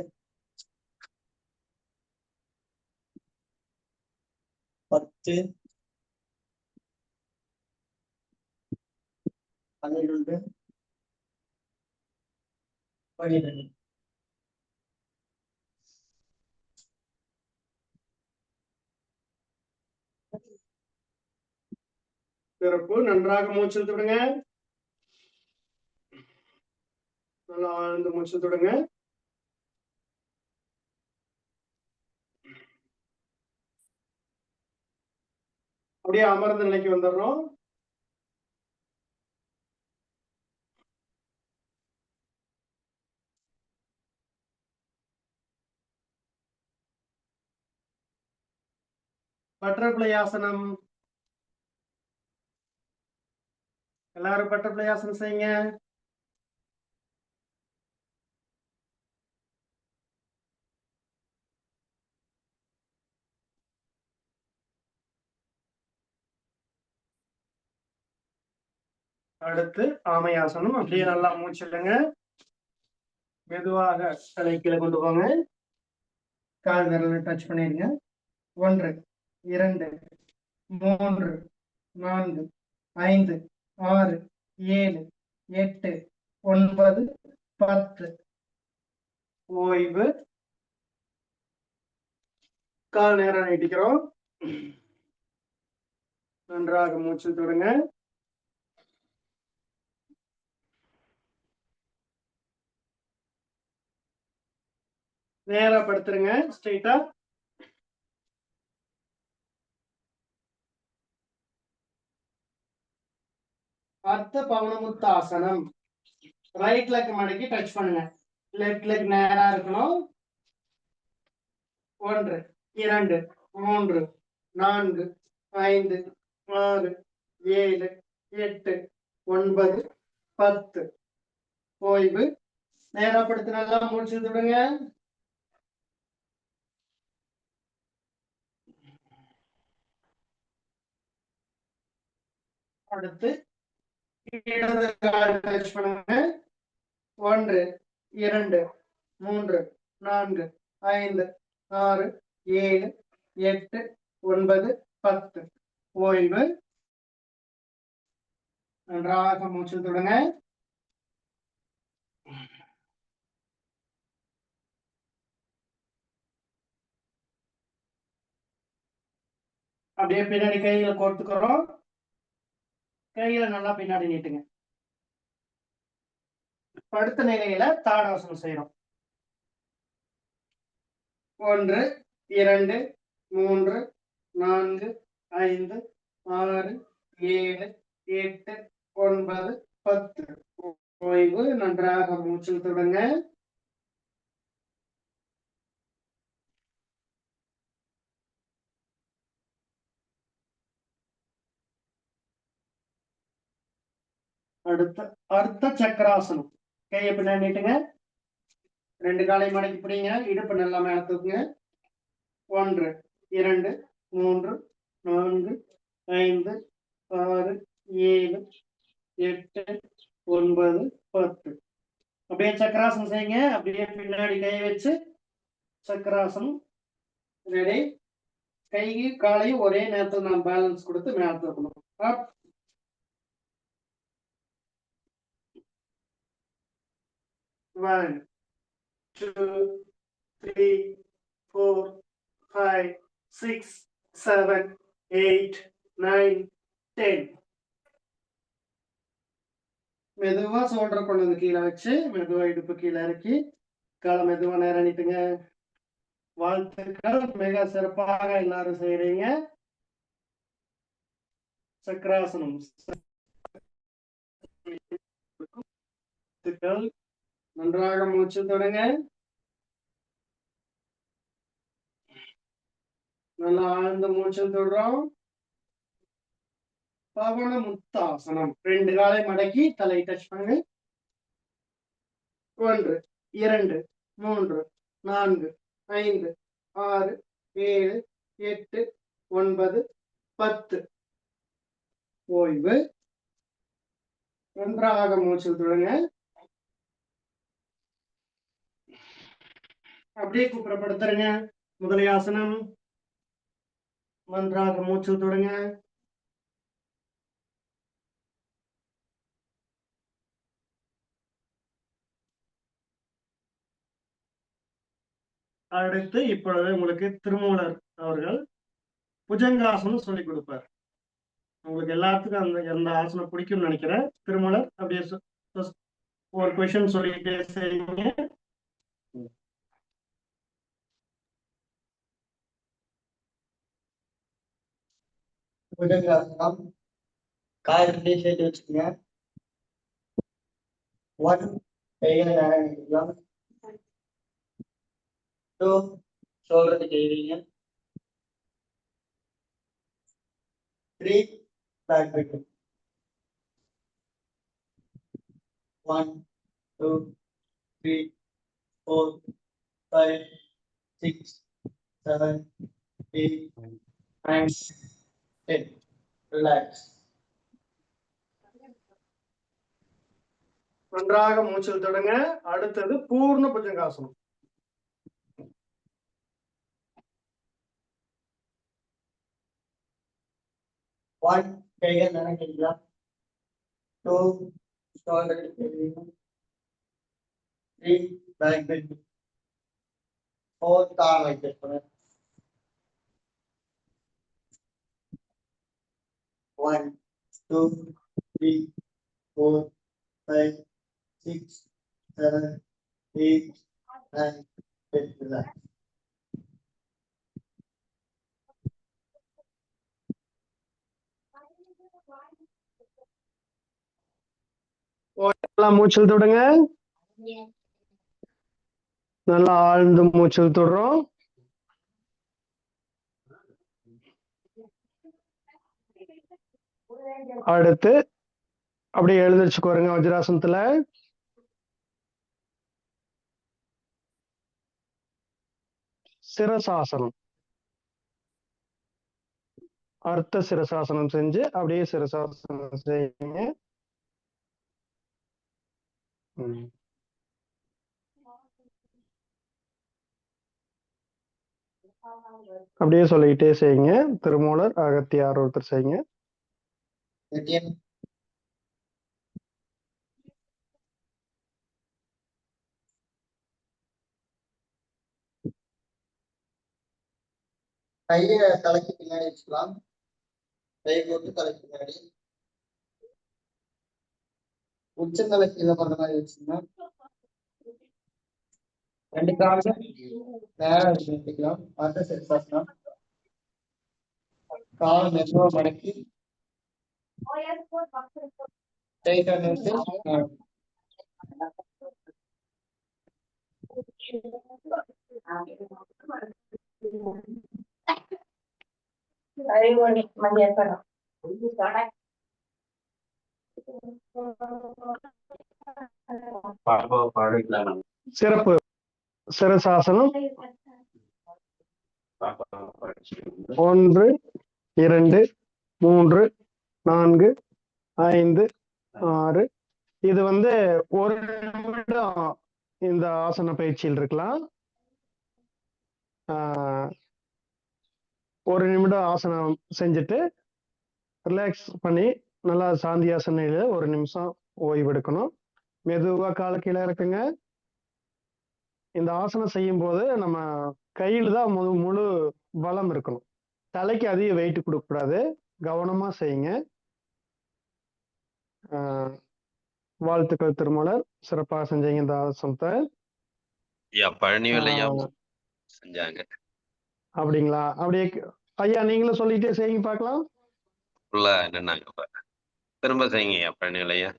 I: 10 12 12
D: சிறப்பு. நன்றாக மூச்சு இழுத்து விடுங்க. நல்லா ஆழ்ந்த மூச்சு இழுத்து விடுங்க. அப்படியே அமர்ந்த நிலைக்கு வந்துடுறோம். பட்டர்ஃப்ளை ஆசனம். எல்லாரும் பட்டர்ஃப்ளை ஆசனம் செய்யுங்க. அடுத்து ஆமையாசனம். அப்படியே நல்லா மூச்சு இல்லைங்க. மெதுவாக தலை கீழே கொண்டு போங்க. கால் விரலை டச் பண்ணிடுங்க. 1 2 3 4 5 6 7 8 9 10. ஓய்வு. கால் நேரம் நீட்டிக்கிறோம். நன்றாக மூச்சு தொடுங்க. நேரா படுத்துருங்க. ஸ்ட்ரெயிட்டா. அர்த்த பவனமுத்தாசனம். ரைட் லெக் மடக்கி டச் பண்ணுங்க. லெஃப்ட் லெக் நேரா இருக்கணும். 1 2 3 4 5 6 7 8 9 10. ஓய்வு. நேரா படுத்து நல்லா மூச்சு விடுங்க. அடுத்து இடது கால் டச் பண்ணுங்க. 1 2 3 4 5 6 7 8 9 10. ஓய்வு. நன்றாக மூச்சு விடுங்க. அப்படியே பின்னாடி கையில கோர்த்துக்கிறோம். கையில நல்லா பின்னாடி நீட்டுங்க. படுத்த நிலையில தாடாசனம் செய்யறோம். 1 2 3 4 5 6 7 8 9 10. ஓய்வு. நன்றாக மூச்சு விடுங்க. அடுத்த அர்த்த சக்கராசனம். கையை பின்னாடி நீட்டுங்க. 2 காலை மடக்கி பிடிங்க. இடுப்பு நல்லா மேல தூக்குங்க. 1 2 3 4 5 6 7 8 9 10. அப்படியே சக்கராசனம் செய்யுங்க. அப்படியே பின்னாடி கை வச்சு சக்கராசனம். ரெடி. கை காலையும் ஒரே நேரத்தில் நான் பேலன்ஸ் கொடுத்து மேல தூக்கணும். 1 2 3 4 5 6 7 8 9 10. மெதுவா சோல்டர் கொண்டு வந்து கீழே வச்சு மெதுவா இடுப்பு கீழே இறக்கி காலை மெதுவா நேரம் நீட்டுங்க. வாழ்த்துக்கள். மிக சிறப்பாக எல்லாரும் செய்றீங்க. சக்கராசனம். நன்றாக மூச்சு தொடங்க. நல்லா ஆழ்ந்த மூச்சு தொடுறோம். பவன முத்தாசனம். 2 காலை மடக்கி தலை டச் பண்ணுங்க. 1 2 3 4 5 6 7 8 9 10. ஓய்வு. நன்றாக மூச்சு விடுங்க. அப்படியே குப்புறப்படுத்துறங்க. முதலையாசனம். நன்றாக மூச்சு விடுங்க. அடுத்து இப்பொழுது உங்களுக்கு திருமூலர் அவர்கள் புஜங்காசனம் சொல்லி கொடுப்பார். உங்களுக்கு எல்லாத்துக்கும் அந்த ஆசனம் பிடிக்கும்னு நினைக்கிறேன். திருமூலர் அப்படியே ஒரு கொஸ்டின் சொல்லிட்டே செய்யுங்க.
I: புஜங்காசனம். கால் ரெண்டே சேர்த்து வச்சுக்கோங்க. 1 கைகளை நேரம் நிற்கலாம். 2 ஷோல்டர் செய்வீங்க. 3 பேக் பெண்ட். 1 2 3 4 5 6 7 8 9 10. ரிலாக்ஸ்.
D: நன்றாக மூச்சில் தொடங்க. அடுத்தது பூர்ண புஜங்காசனம்.
I: One கைகள் நினைக்கலாம். 2 ஷோல்டர் செய்வீங்க. 3 பேக் பெண்ட். 4 கால் வைத்திருப்பேன். 1 2 3 4 5 6 7 8 9 10. Relax.
D: மூச்சில் தொடுங்க. நல்லா ஆழ்ந்து மூச்சில் தொடுறோம். அடுத்து அப்படியே எழுந்திருச்சுக்கோருங்க வஜ்ராசனத்துல. சிரசாசனம். அர்த்த சிரசாசனம் செஞ்சு அப்படியே சிரசாசனம் செய்யுங்க. அப்படியே சொல்லிக்கிட்டே செய்யுங்க. திருமூலர், அகத்தியார் ஒருத்தர் செய்யுங்க.
I: கையை தலைக்கு பின்னாடி வச்சுக்கலாம். கை போட்டு தலைக்கு பின்னாடி. உச்சந்தலை கீழே பண்ற மாதிரி வச்சுக்கோங்க. 2 கால்கள் நேரம் நிறுத்திக்கலாம். அர்த்த சிரசாசனம். கால் மெதுவா மடக்கி டைட்டா நிறுத்தி
D: சிறப்பு. சிரசாசனம் 1 2 3 4 5 6. இது வந்து 1 நிமிடம் இந்த ஆசன பயிற்சியில் இருக்கலாம். 1 நிமிடம் ஆசனம் செஞ்சுட்டு ரிலாக்ஸ் பண்ணி நல்லா சாந்தியாசனையில 1 நிமிஷம் ஓய்வு எடுக்கணும். மெதுவா கால கீழே இருக்குங்க. இந்த ஆசனம் செய்யும் போது நம்ம கையில தான் முழு பலம் இருக்கணும். தலைக்கு அதிக வெயிட் கொடுக்க கூடாது. கவனமா செய்யுங்க. வாழ்த்துக்கள் திருமூலர், சிறப்பாக செஞ்சீங்க இந்த ஆசனத்தை.
B: செஞ்சாங்க.
D: அப்படிங்களா? அப்படியே ஐயா நீங்களும் சொல்லிட்டே செய்யுங்க பார்க்கலாம்.
B: திரும்ப செய்யுங்க பழனிலையா.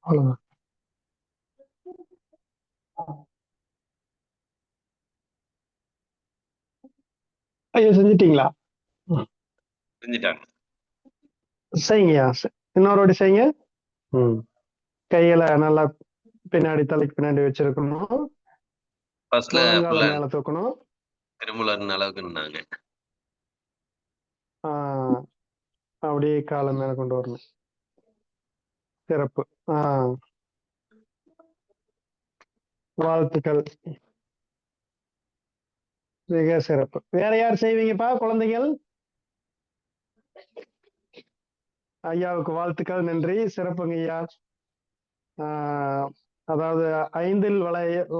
C: அவ்வளவுதான். ஐயா செஞ்சிட்டீங்களா?
B: செஞ்சுட்டாங்க.
C: செய்யுங்கய்யா. இன்னொரு வாட்டி செய்யுங்க. கையில நல்லா பின்னாடி தலைக்கு பின்னாடி வச்சிருக்கணும்.
B: ஃபர்ஸ்ட்ல
C: முழங்கால மேல தூக்கணும்.
B: திருமூலர்னு அளவுக்குன்னாங்க.
C: அப்படியே காலை மேல கொண்டு வரணும். சிறப்பு. வாழ்த்துக்கள். மிக சிறப்பு. வேற யார் செய்வீங்கப்பா குழந்தைகள்? ஐயாவுக்கு வாழ்த்துக்கள், நன்றி, சிறப்புங்க ஐயா. அதாவது 5ல்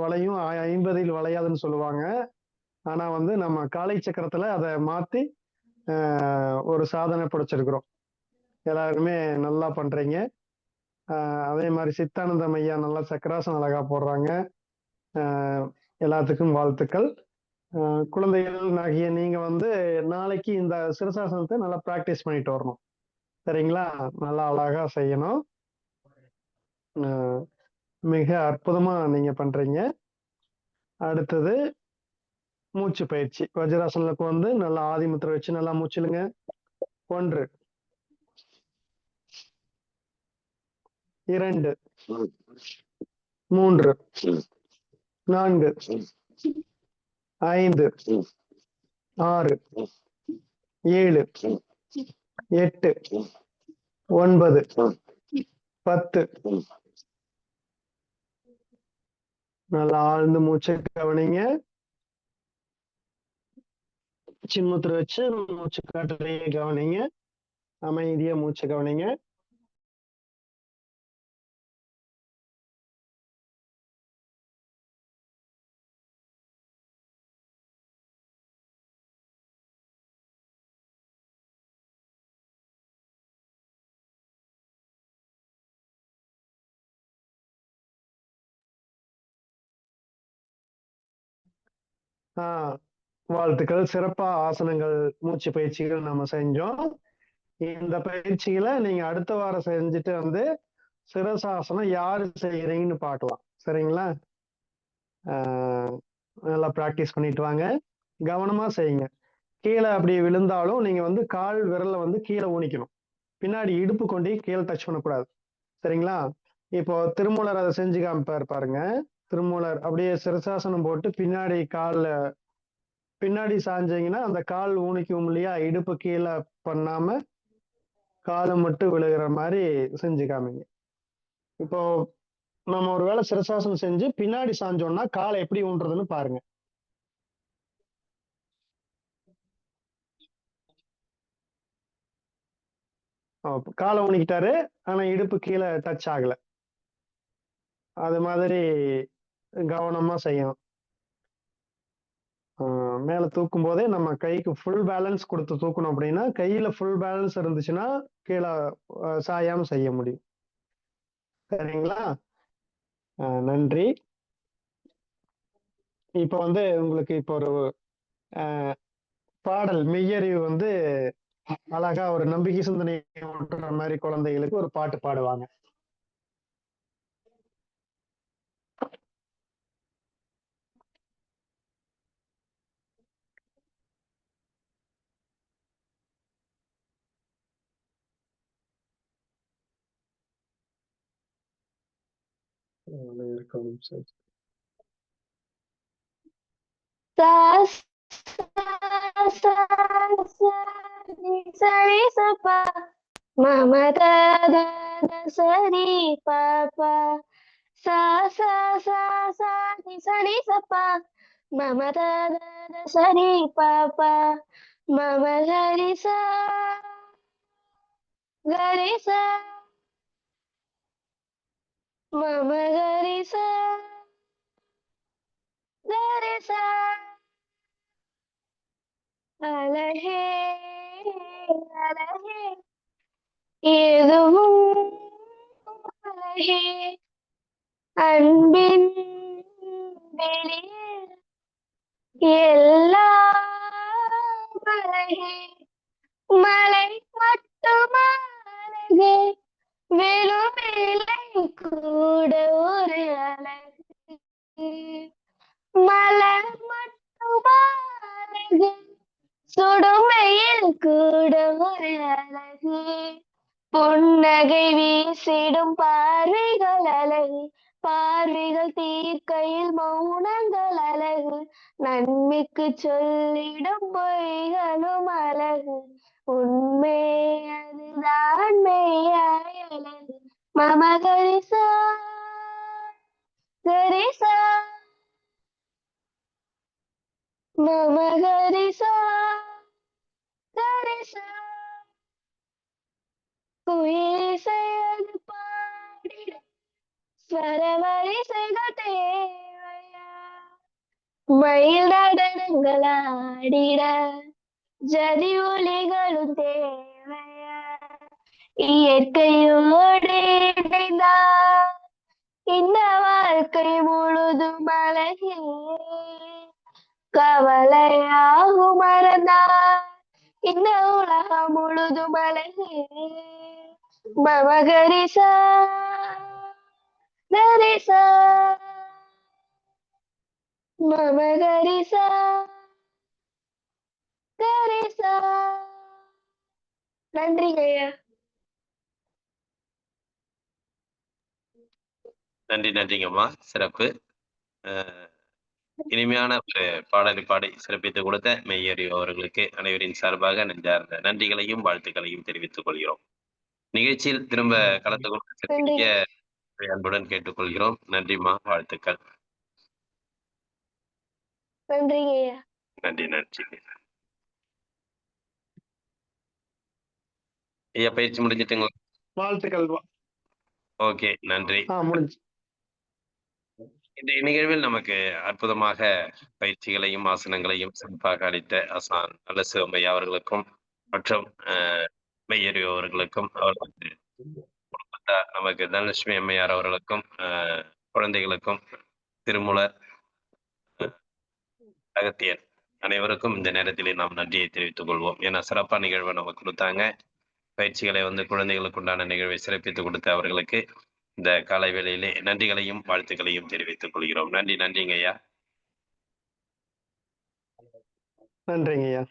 C: வளையும் 50ல் வளையாதுன்னு சொல்லுவாங்க. ஆனா வந்து நம்ம காலை சக்கரத்துல அதை மாத்தி ஒரு சாதனை படைச்சிருக்கிறோம். எல்லாருமே நல்லா பண்றீங்க. அதே மாதிரி சித்தானந்தம் ஐயா நல்லா சக்கராசனம் அழகா போடுறாங்க. எல்லாத்துக்கும் வாழ்த்துக்கள். குழந்தைகள் ஆகிய நீங்க வந்து நாளைக்கு இந்த சிரசாசனத்தை நல்லா பிராக்டிஸ் பண்ணிட்டு வரணும். சரிங்களா? நல்லா அழகா செய்யணும். மிக அற்புதமா நீங்க பண்றீங்க. அடுத்தது மூச்சு பயிற்சி. வஜ்ராசனுக்கு வந்து நல்லா ஆதிமுத்திரை வச்சு நல்லா மூச்சிலுங்க. 1 2 3 4 5 6 7 8 9 10. நல்லா ஆழ்ந்து மூச்சை கவனிங்க. சின்முத்திரை வச்சு மூச்சு காட்டுறையே கவனிங்க. அமைதியா மூச்சை கவனிங்க. வாழ்த்துக்கள். சிறப்பா ஆசனங்கள் மூச்சு பயிற்சிகள் நம்ம செஞ்சோம். இந்த பயிற்சிகளை நீங்க அடுத்த வாரம் செஞ்சுட்டு வந்து சிரசாசனம் யாரு செய்யறீங்கன்னு பார்க்கலாம். சரிங்களா? நல்லா பிராக்டிஸ் பண்ணிட்டு வாங்க. கவனமா செய்யுங்க. கீழே அப்படி விழுந்தாலும் நீங்க வந்து கால் விரல வந்து கீழே ஊனிக்கணும். பின்னாடி இடுப்பு கொண்டு கீழே டச் பண்ணக்கூடாது. சரிங்களா? இப்போ திருமூலர் அதை செஞ்சு காமிப்பாரு பாருங்க. திருமூலர் அப்படியே சிரசாசனம் போட்டு பின்னாடி சாஞ்சீங்கன்னா அந்த கால் ஊனிக்கும் இல்லையா, இடுப்பு கீழே பண்ணாம காலை மட்டும் விழுகிற மாதிரி செஞ்சு காமிங்க. இப்போ நம்ம ஒரு வேளை சிரசாசனம் செஞ்சு பின்னாடி சாஞ்சோம்னா காலை எப்படி ஊன்றதுன்னு பாருங்க. காலை ஊனிக்கிட்டாரு, ஆனா இடுப்பு கீழே டச் ஆகல. அது மாதிரி கவனமா செய்யணும். மேல தூக்கும் போதே நம்ம கைக்கு ஃபுல் பேலன்ஸ் கொடுத்து தூக்கணும். அப்படின்னா கையில ஃபுல் பேலன்ஸ் இருந்துச்சுன்னா கீழே சாயாம செய்ய முடியும். சரிங்களா? நன்றி. இப்ப வந்து உங்களுக்கு இப்போ ஒரு பாடல் மெய்யறிவு வந்து அழகா ஒரு நம்பிக்கை சிந்தனை ஊட்டுற மாதிரி குழந்தைகளுக்கு ஒரு பாட்டு பாடுவாங்க.
F: சரி சப்பா மம தத சரி பாப்பா சா சா சா சா சரி சப்பா மம தத சரி பாப்பா மம ஹரி சா கரி சா மம ஹரி சா கரி சா அழகே அழகே எதுவும் அழகே அன்பின் வெளியே எல்லாம் அழகே மலை மட்டுமா அழகு, விழுமில்லை கூட ஒரு அழகு. மலர் மட்டுமா அழகு, சுடுமையில் கூட ஒரு அழகு. புன்னகை வீசிடும் பார்வைகள் அழகு, பார்வைகள் தீர்க்கையில் மௌனங்கள் அழகு. நன்மைக்கு சொல்லிடும் பொய்களும் அழகு, உண்மை அதுதான் மெய்யாய் அழகு. மமகரிசா கரிசா மமகரிசா கரிசா. குயிலிசையது பாடிட ஸ்வரவரிசைகள் தேவையா, மயில் நடனங்கள் ஆடிட ஜதி ஒலிகளும் தேவையா. இயற்கையோடு இணைந்தால் இந்த வாழ்க்கை முழுதும் அழகே, கவலையாகும் மறந்தால் இந்த உலகம் முழுதும் அழகே. மமகரிசா கரிசா மமகரிசா கரிசா. நன்றிங்க ஐயா.
B: நன்றிங்கம்மா. சிறப்பு. இனிமையான ஒரு பாடலை பாடி சிறப்பித்துக் கொடுத்த மெய்யறிவு அவர்களுக்கு அனைவரின் சார்பாக நெஞ்சார்ந்த நன்றிகளையும் வாழ்த்துக்களையும் தெரிவித்துக் கொள்கிறோம். நிகழ்ச்சியில் திரும்ப கலந்து கொண்டு அன்புடன் கேட்டுக்கொள்கிறோம். நன்றிம்மா, வாழ்த்துக்கள். நன்றி. ஐயா, பயிற்சி முடிஞ்சிட்டுங்களா?
C: வாழ்த்துக்கள்.
B: ஓகே, நன்றி.
C: முடிஞ்சு.
B: இந்த நிகழ்வில் நமக்கு அற்புதமாக பயிற்சிகளையும் ஆசனங்களையும் சிறப்பாக அளித்த ஆசான் நல்ல சிவமையா அவர்களுக்கும் மற்றும் மெய்யறிவு அவர்களுக்கும், அவர்களுக்கு நமக்கு தனலட்சுமி அம்மையார் அவர்களுக்கும், குழந்தைகளுக்கும், திருமூலர், அகத்தியர் அனைவருக்கும் இந்த நேரத்திலே நாம் நன்றியை தெரிவித்துக் கொள்வோம். ஏன்னா சிறப்பான நிகழ்வை நமக்கு கொடுத்தாங்க. பயிற்சிகளை குழந்தைகளுக்கு உண்டான நிகழ்வை சிறப்பித்துக் கொடுத்த அவர்களுக்கு இந்த காலை வேளையிலே நன்றிகளையும் வாழ்த்துக்களையும் தெரிவித்துக் கொள்கிறோம். நன்றிங்க ஐயா.
C: நன்றிங்க ஐயா.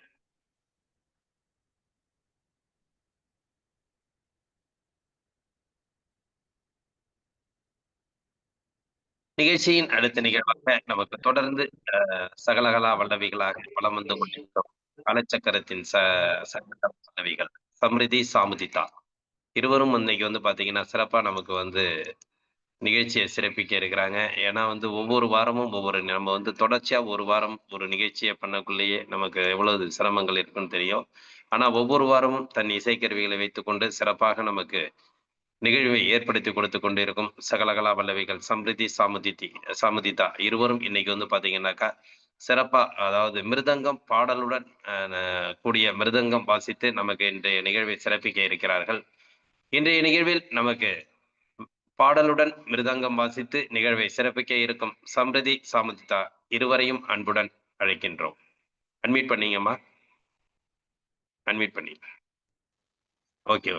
B: நிகழ்ச்சியின் அடுத்த நிகழ்வாக நமக்கு தொடர்ந்து சகலகலா வல்லவிகளாக வலம் வந்து கொண்டிருக்கும் காலச்சக்கரத்தின் வல்லவிகள் சம்ரிதி சாமுதிதா இருவரும் இன்னைக்கு பாத்தீங்கன்னா சிறப்பா நமக்கு நிகழ்ச்சியை சிறப்பிக்க இருக்கிறாங்க. ஏன்னா ஒவ்வொரு வாரமும் நம்ம தொடர்ச்சியா ஒரு வாரம் ஒரு நிகழ்ச்சியை பண்ணக்குள்ளேயே நமக்கு எவ்வளவு சிரமங்கள் இருக்குன்னு தெரியும். ஆனா ஒவ்வொரு வாரமும் தன் இசைக்கருவிகளை வைத்துக்கொண்டு சிறப்பாக நமக்கு நிகழ்வை ஏற்படுத்தி கொடுத்து கொண்டிருக்கும் சகலகலா வல்லவிகள் சம்ரிதி சாமுதிதா இருவரும் இன்னைக்கு பாத்தீங்கன்னாக்கா சிறப்பா, அதாவது மிருதங்கம் பாடலுடன் கூடிய மிருதங்கம் வாசித்து நமக்கு இன்றைய நிகழ்வை சிறப்பிக்க இருக்கிறார்கள். இன்றைய நிகழ்வில் நமக்கு பாடலுடன் மிருதங்கம் வாசித்து நிகழ்வை சிறப்பிக்க இருக்கும் சம்ரிதி சாமுதிதா இருவரையும் அன்புடன் அழைக்கின்றோம். அன்மியூட் பண்ணீங்கம்மா, அன்மியூட் பண்ணி. ஓகே.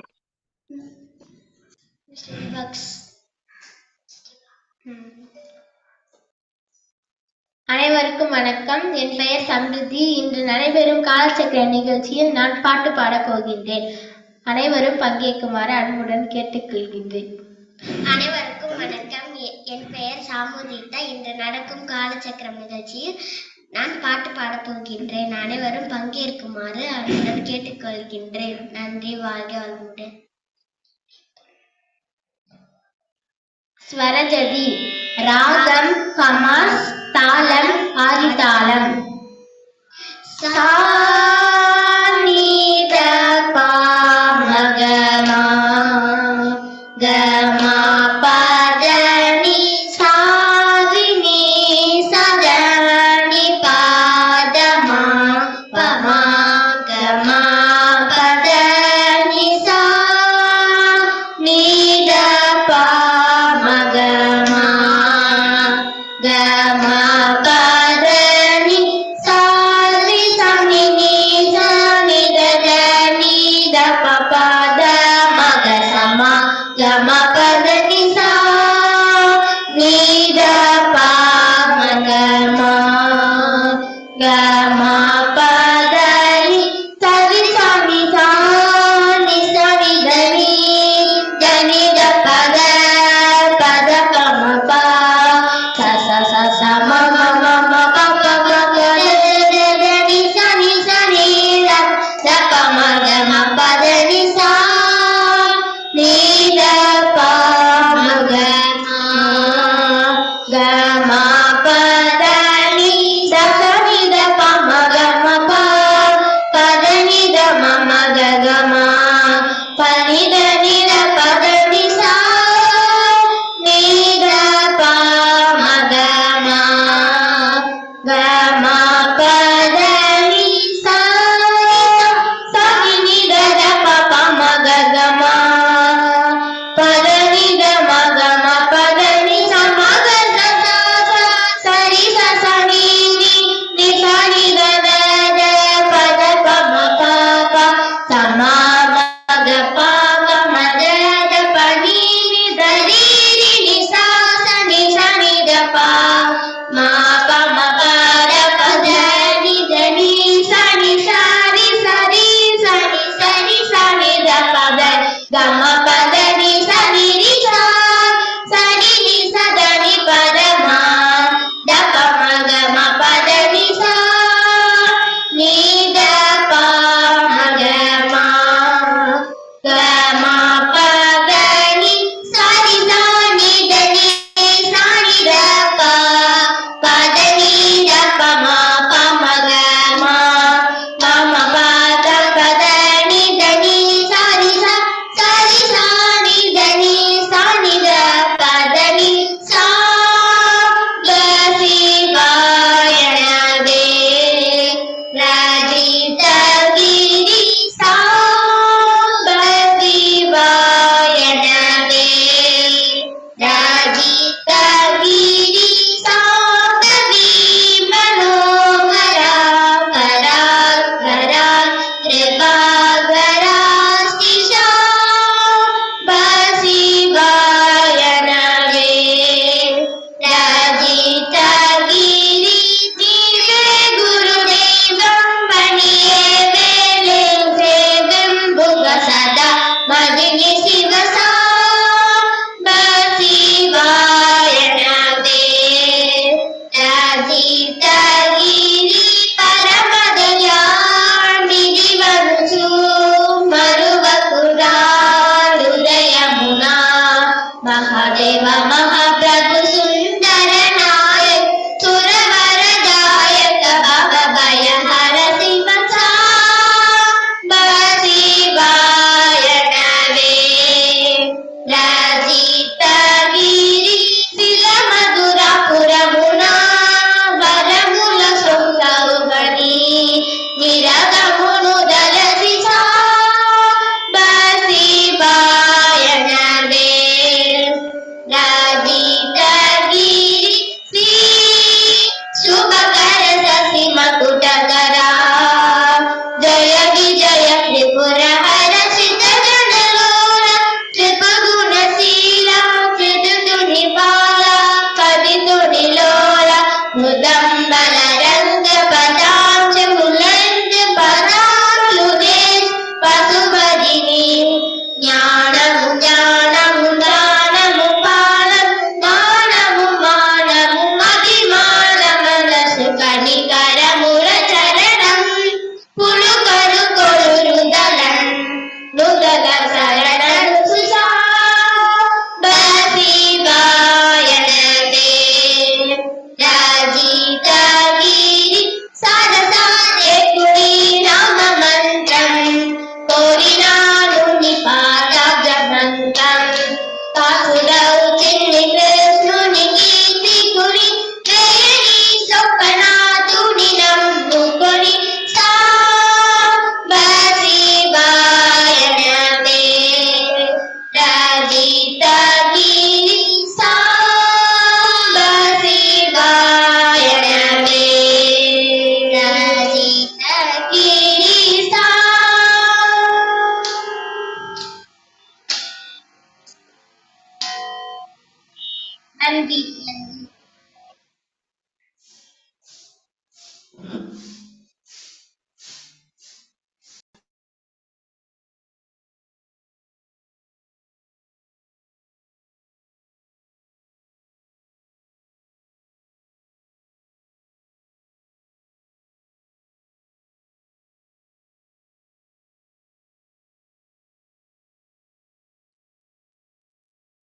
G: அனைவருக்கும் வணக்கம். என் பெயர் சம்ருதி. இன்று நடைபெறும் காலச்சக்கர நிகழ்ச்சியில் நான் பாட்டு பாடப் போகின்றேன். அனைவரும் பங்கேற்குமாறு அன்புடன் கேட்டுக்கொள்கின்றேன்.
E: அனைவருக்கும் வணக்கம். என் பெயர் சாமுதிதா. இன்று நடக்கும் காலச்சக்கரம் நிகழ்ச்சியில் நான் பாட்டு பாடப் போகின்றேன். அனைவரும் பங்கேற்குமாறு அன்புடன் கேட்டுக்கொள்கின்றேன். நன்றி. வாழ்க வளமுடன்.
G: ஸ்வரஜதி, ராகம் கமாஸ், தாளம் ஆதிதாளம். சா நீ த பா ம க மா க மா ப த நீ சா ரி நீ ச த நீ ப த மா ப மா க மா ப த நீ சா நீ த பா ம க மா க மா ப த நீ சா ரி ச நீ நீ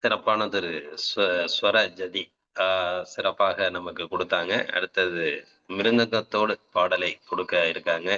B: சிறப்பானதொரு ஸ்வர ஜதி சிறப்பாக நமக்கு கொடுத்தாங்க. அடுத்தது மிருதங்கத்தோடு பாடலை கொடுக்க இருக்காங்க.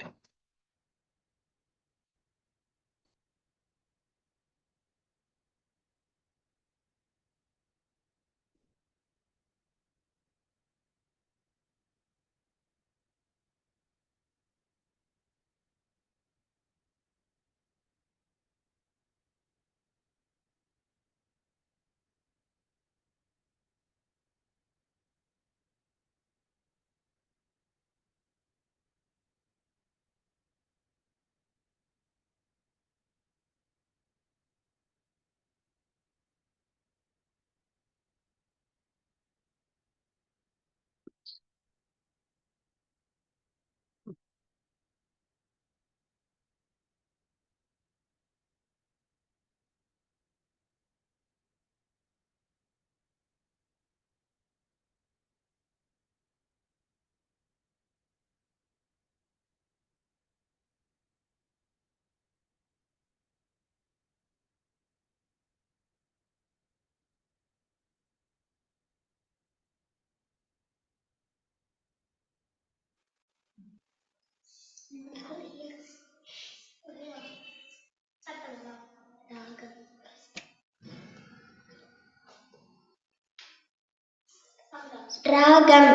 E: ராகம்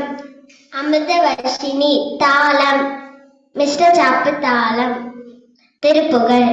E: அமிர்தவர்ஷினி. தாளம் மிஸ்டர் சாப்பு தாளம். திருப்புகழ்.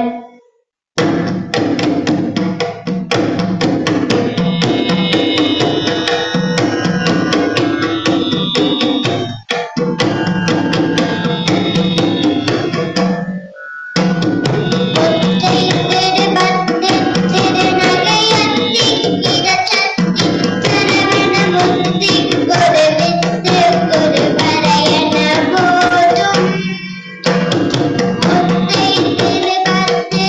F: முத்தை திருபத்து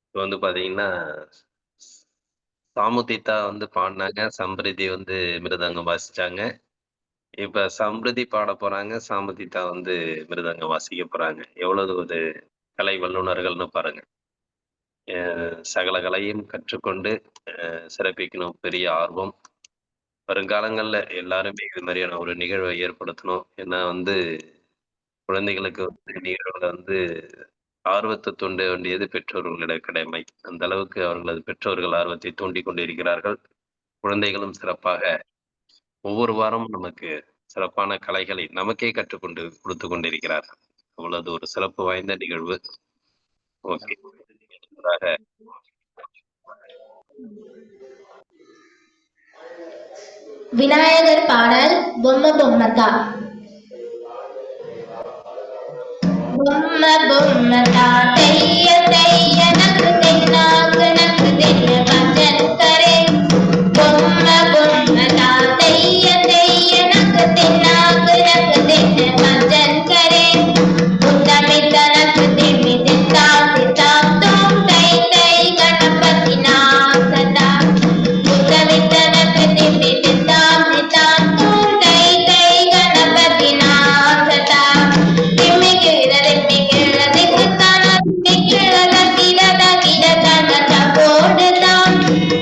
B: இப்போ வந்து பாத்தீங்கன்னா சாமுதித்தா வந்து பாடினாங்க, சம்பிரதி வந்து மிருதங்கம் வாசிச்சாங்க. இப்ப சம்பிரதி பாட போறாங்க, சாமுதித்தா வந்து மிருதங்கம் வாசிக்க போறாங்க. எவ்வளவு ஒரு கலை வல்லுனர்கள்னு பாருங்க. சகல கலையும் கற்றுக்கொண்டு சிறப்பிக்கணும் பெரிய ஆர்வம். வருங்காலங்கள்ல எல்லாருமே இது மாதிரியான ஒரு நிகழ்வை ஏற்படுத்தணும். ஏன்னா வந்து குழந்தைகளுக்கு வந்து நிகழ்வுல வந்து ஆர்வத்தை தூண்ட வேண்டியது பெற்றோர்களுடைய கடமை. அந்த அளவுக்கு அவர்களது பெற்றோர்கள் ஆர்வத்தை தூண்டிக் கொண்டிருக்கிறார்கள். குழந்தைகளும் சிறப்பாக ஒவ்வொரு வாரமும் நமக்கு சிறப்பான கலைகளை நமக்கே கற்றுக்கொண்டு கொடுத்து கொண்டிருக்கிறார்கள். அவ்வளவு ஒரு சிறப்பு வாய்ந்த நிகழ்வு. ஓகே.
G: விநாயகர் பாடல் பொம்ம பொம்மதா. பொம்ம பொம்மதா தெய்ய தெய்ய நக்கு தென்னாக்கு நக்கு தெய்ய பஜன் கரே. பொம்ம பொம்மதா தெய்ய தெய்ய நக்கு தென்னாக்கு நக்கு தெய்ய பஜன் கரே. உத்தமித்த நக்கு திம்மி தித்தா தித்தா தோம் தை தை கணபதி நாசதா. உத்தமித்த நக்கு திம்மி தித்தா தித்தா தோம் தை தை கணபதி நாசதா. திம்மி கிழ திம்மி கிழ திக்குத்தான திம்மி கிழ தகிட தகிட தகத போடுதாம்.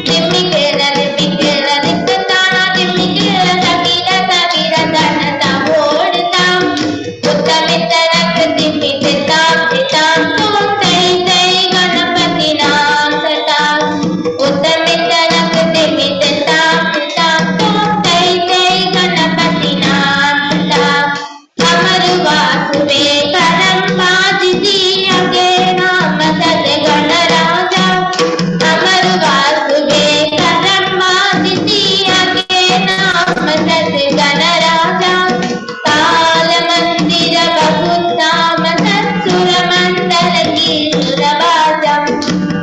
G: திம்மி கிழ திம்மி கிழ திக்குத்தான திம்மி கிழ தகிட தகிட தகத போடுதாம். உத்தமித்த நக்கு திம்மி தித்தா தித்தா தோம் தை தை கணபதி நாசதா. உத்தமித்த நக்கு திம்மி தித்தா தித்தா தோம் தை தை கணபதி நாசதா. அமரு வாசுவே கரம் பாதிதி அங்கே நாம சத கணராஜா. அமரு வாசுவே கரம் பாதிதி அங்கே நாம சத கணராஜா. கால மந்திர பகுத்தாம சத்சுர மண்டல கீசுரவாஜம்.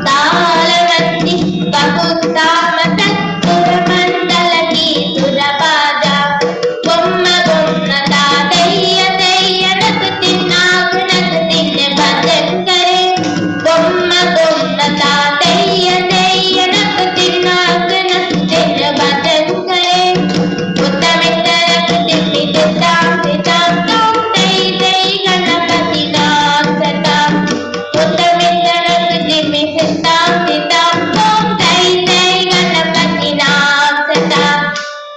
G: கால மந்தி பகுத்தாம சத்சுர மண்டல கீசுரவாஜா. பொம்ம பொம்மதா தெய்ய தெய்ய நக்கு தின்னாக்கு நக்கு தின்ன பஜன் கரே. பொம்ம பொம்மதா தெய்ய தெய்ய நக்கு தின்னாக்கு நக்கு தின்ன பஜன் கரே. உத்தமித்த நக்கு திம்மி தித்தாம் தித்தாம் தோம் தை தை கணபதி நாசதா. உத்தமித்த நக்கு திம்மி தித்தாம் தித்தாம் தோம் தை தை கணபதி நாசதா.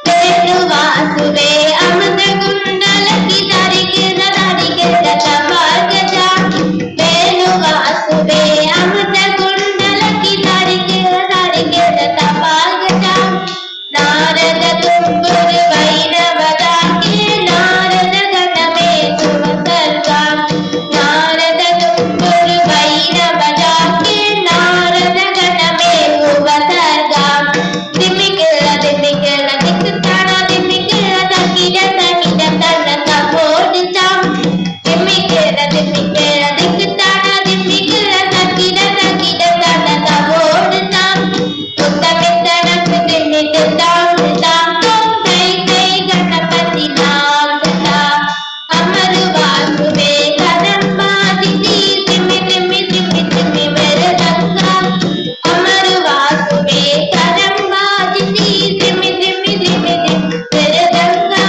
G: வேணு வாசுவே அமிர்த குண்டல கிதரிகித தரிகித தபார்கஜா. வேணு வாசுவே அமிர்த குண்டல கிதரிகித தரிகித தபார்கஜா. நாரத தும்புரு வைரவதாக்கே நாரத கணமே சுவசர்கா. நாரத தும்புரு வைரவதாக்கே நாரத கணமே சுவசர்கா. திமிக்கிழ திமிக்கிழ திக்குத்தான திமிக்கிழ தகிட தகிட தனக போடுச்சாம். திமிக்கிழ திமிக்கிழ திக்குத்தான திமிக்கிழ தகிட தகிட தனக போடுச்சாம். உத்தமித்த நக்கு திம்மி தித்தாம் தித்தாம் தோம் தை தை கணபதி நாசதா. அமரு வாசுவே கரம் பாதிதி திம்மி திம்மி திம்மி திம்மி மிருதங்கா. அமரு வாசுவே கரம் பாதிதி திம்மி திம்மி திம்மி திம்மி மிருதங்கா.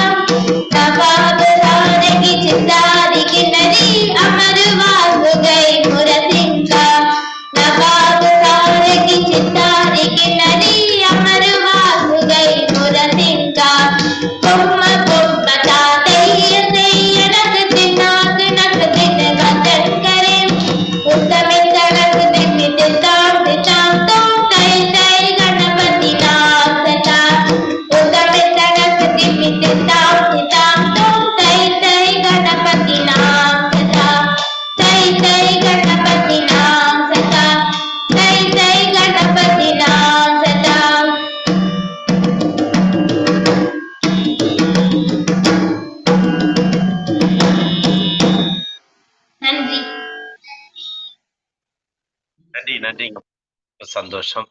G: நவாபு ராணகி சித்தாரி கிணரி அமரு வாசுகை முரசிங்கா. நவாபு ராணகி சித்தாரி கிணரி அமரு வாசுகை முரசிங்கா. பொம்ம பொம்மதா தெய்ய தெய்ய நக்கு தின்னாக்கு நக்கு தின்ன பஜன் கரே. உத்தமித்த நக்கு திம்மி தித்தாம் தித்தாம் தோம் தை தை கணபதி நாசதா. உத்தமித்த நக்கு திம்மி தித்தாம் தித்தாம் தோம் தை தை கணபதி நாசதா. தை தை கணபதி நாசதா. தை தை கணபதி நாசதா. நன்றி.
B: நன்றி நன்றிங்க. சந்தோஷம்.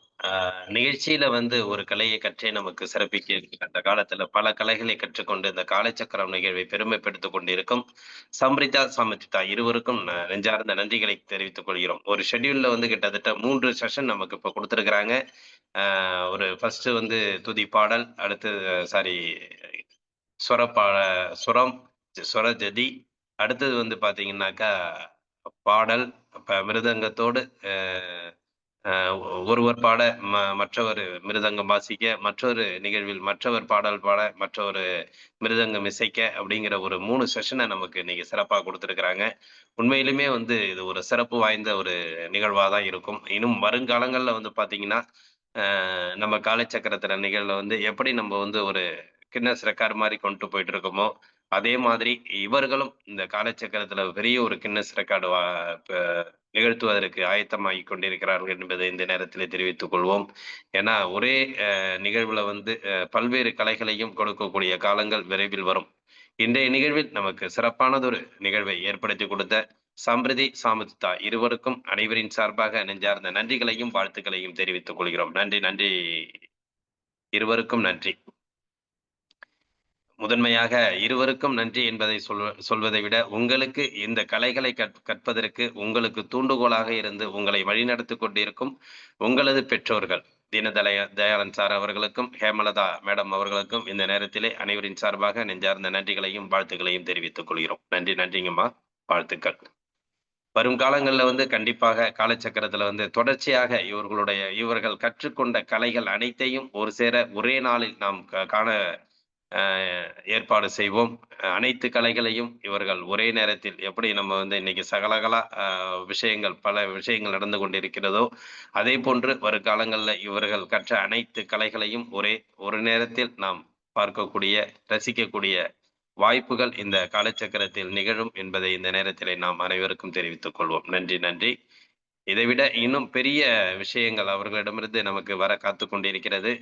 B: நிகழ்ச்சியில வந்து ஒரு கலையை கற்றே நமக்கு சிறப்பிக்க அந்த காலத்துல பல கலைகளை கற்றுக்கொண்டு இந்த காலச்சக்கரம் நிகழ்வை பெருமைப்படுத்திக் கொண்டிருக்கும் சம்ரிதா, சமதிதா இருவருக்கும் நெஞ்சார்ந்த நன்றிகளை தெரிவித்துக் கொள்கிறோம். ஒரு ஷெட்யூல்ல வந்து கிட்டத்தட்ட 3 செஷன் நமக்கு இப்ப குடுத்திருக்கிறாங்க. ஒரு ஃபர்ஸ்ட் வந்து துதி பாடல், அடுத்து சாரி சுரப்பாட சுரம், சுரஜதி, அடுத்தது வந்து பார்த்தீங்கன்னாக்கா பாடல், மிருதங்கத்தோடு அ அ ஒருவர் பாட, மற்றவர் மிருதங்கம் வாசிக்க, மற்றொரு நிகழ்வில் மற்றவர் பாடல் பாட, மற்றொரு மிருதங்கம் இசைக்க அப்படிங்கிற ஒரு 3 செஷன நமக்கு இன்னைக்கு சிறப்பா குடுத்திருக்கிறாங்க. உண்மையிலுமே வந்து இது ஒரு சிறப்பு வாய்ந்த ஒரு நிகழ்வா தான் இருக்கும். இன்னும் வருங்காலங்கள்ல வந்து பார்த்தீங்கன்னா, நம்ம காலச்சக்கரத்தில நிகழ்வுல வந்து எப்படி நம்ம வந்து ஒரு கின்னஸ் ரெக்கார்ட் மாரி கொண்டு போயிட்டு இருக்கோமோ, அதே மாதிரி இவர்களும் இந்த காலச்சக்கரத்தில பெரிய ஒரு கின்னஸ் ரெக்கார்டு ப நிகழ்த்துவதற்கு ஆயத்தமாகிக் கொண்டிருக்கிறார்கள் என்பதை இந்த நேரத்திலே தெரிவித்துக் கொள்வோம். ஏன்னா, ஒரே நிகழ்வுல வந்து பல்வேறு கலைகளையும் கொடுக்கக்கூடிய காலங்கள் விரைவில் வரும். இன்றைய நிகழ்வில் நமக்கு சிறப்பானதொரு நிகழ்வை ஏற்படுத்திக் கொடுத்த சம்ரிதி, சாமுதிதா இருவருக்கும் அனைவரின் சார்பாக நெஞ்சார்ந்த நன்றிகளையும், வாழ்த்துக்களையும் தெரிவித்துக் கொள்கிறோம். நன்றி, நன்றி. இருவருக்கும் நன்றி. முதன்மையாக இருவருக்கும் நன்றி என்பதை சொல்வதை விட, உங்களுக்கு இந்த கலைகளை கற்பதற்கு உங்களுக்கு தூண்டுகோலாக இருந்து உங்களை வழிநடத்திக் கொண்டிருக்கும் உங்களது பெற்றோர்கள் தயாளன் சார் அவர்களுக்கும், ஹேமலதா மேடம் அவர்களுக்கும் இந்த நேரத்திலே அனைவரின் சார்பாக நெஞ்சார்ந்த நன்றிகளையும், வாழ்த்துக்களையும் தெரிவித்துக் கொள்கிறோம். நன்றி, நன்றிங்கம்மா. வாழ்த்துக்கள். வரும் காலங்கள்ல வந்து கண்டிப்பாக காலச்சக்கரத்துல வந்து தொடர்ச்சியாக இவர்கள் கற்றுக்கொண்ட கலைகள் அனைத்தையும் ஒரு சேர ஒரே நாளில் நாம் காண ஏற்பாடு செய்வோம். அனைத்து கலைகளையும் இவர்கள் ஒரே நேரத்தில் எப்படி நம்ம வந்து இன்னைக்கு சகலகலா பல விஷயங்கள் நடந்து கொண்டிருக்கிறதோ, அதே போன்று வருங்காலங்கள்ல இவர்கள் கற்ற அனைத்து கலைகளையும் ஒரு நேரத்தில் நாம் பார்க்கக்கூடிய, ரசிக்கக்கூடிய வாய்ப்புகள் இந்த காலச்சக்கரத்தில் நிகழும் என்பதை இந்த நேரத்திலே நாம் அனைவருக்கும் தெரிவித்துக் கொள்வோம். நன்றி, நன்றி. இதைவிட இன்னும் பெரிய விஷயங்கள் அவர்களிடமிருந்து நமக்கு வர காத்துக் கொண்டிருக்கிறது.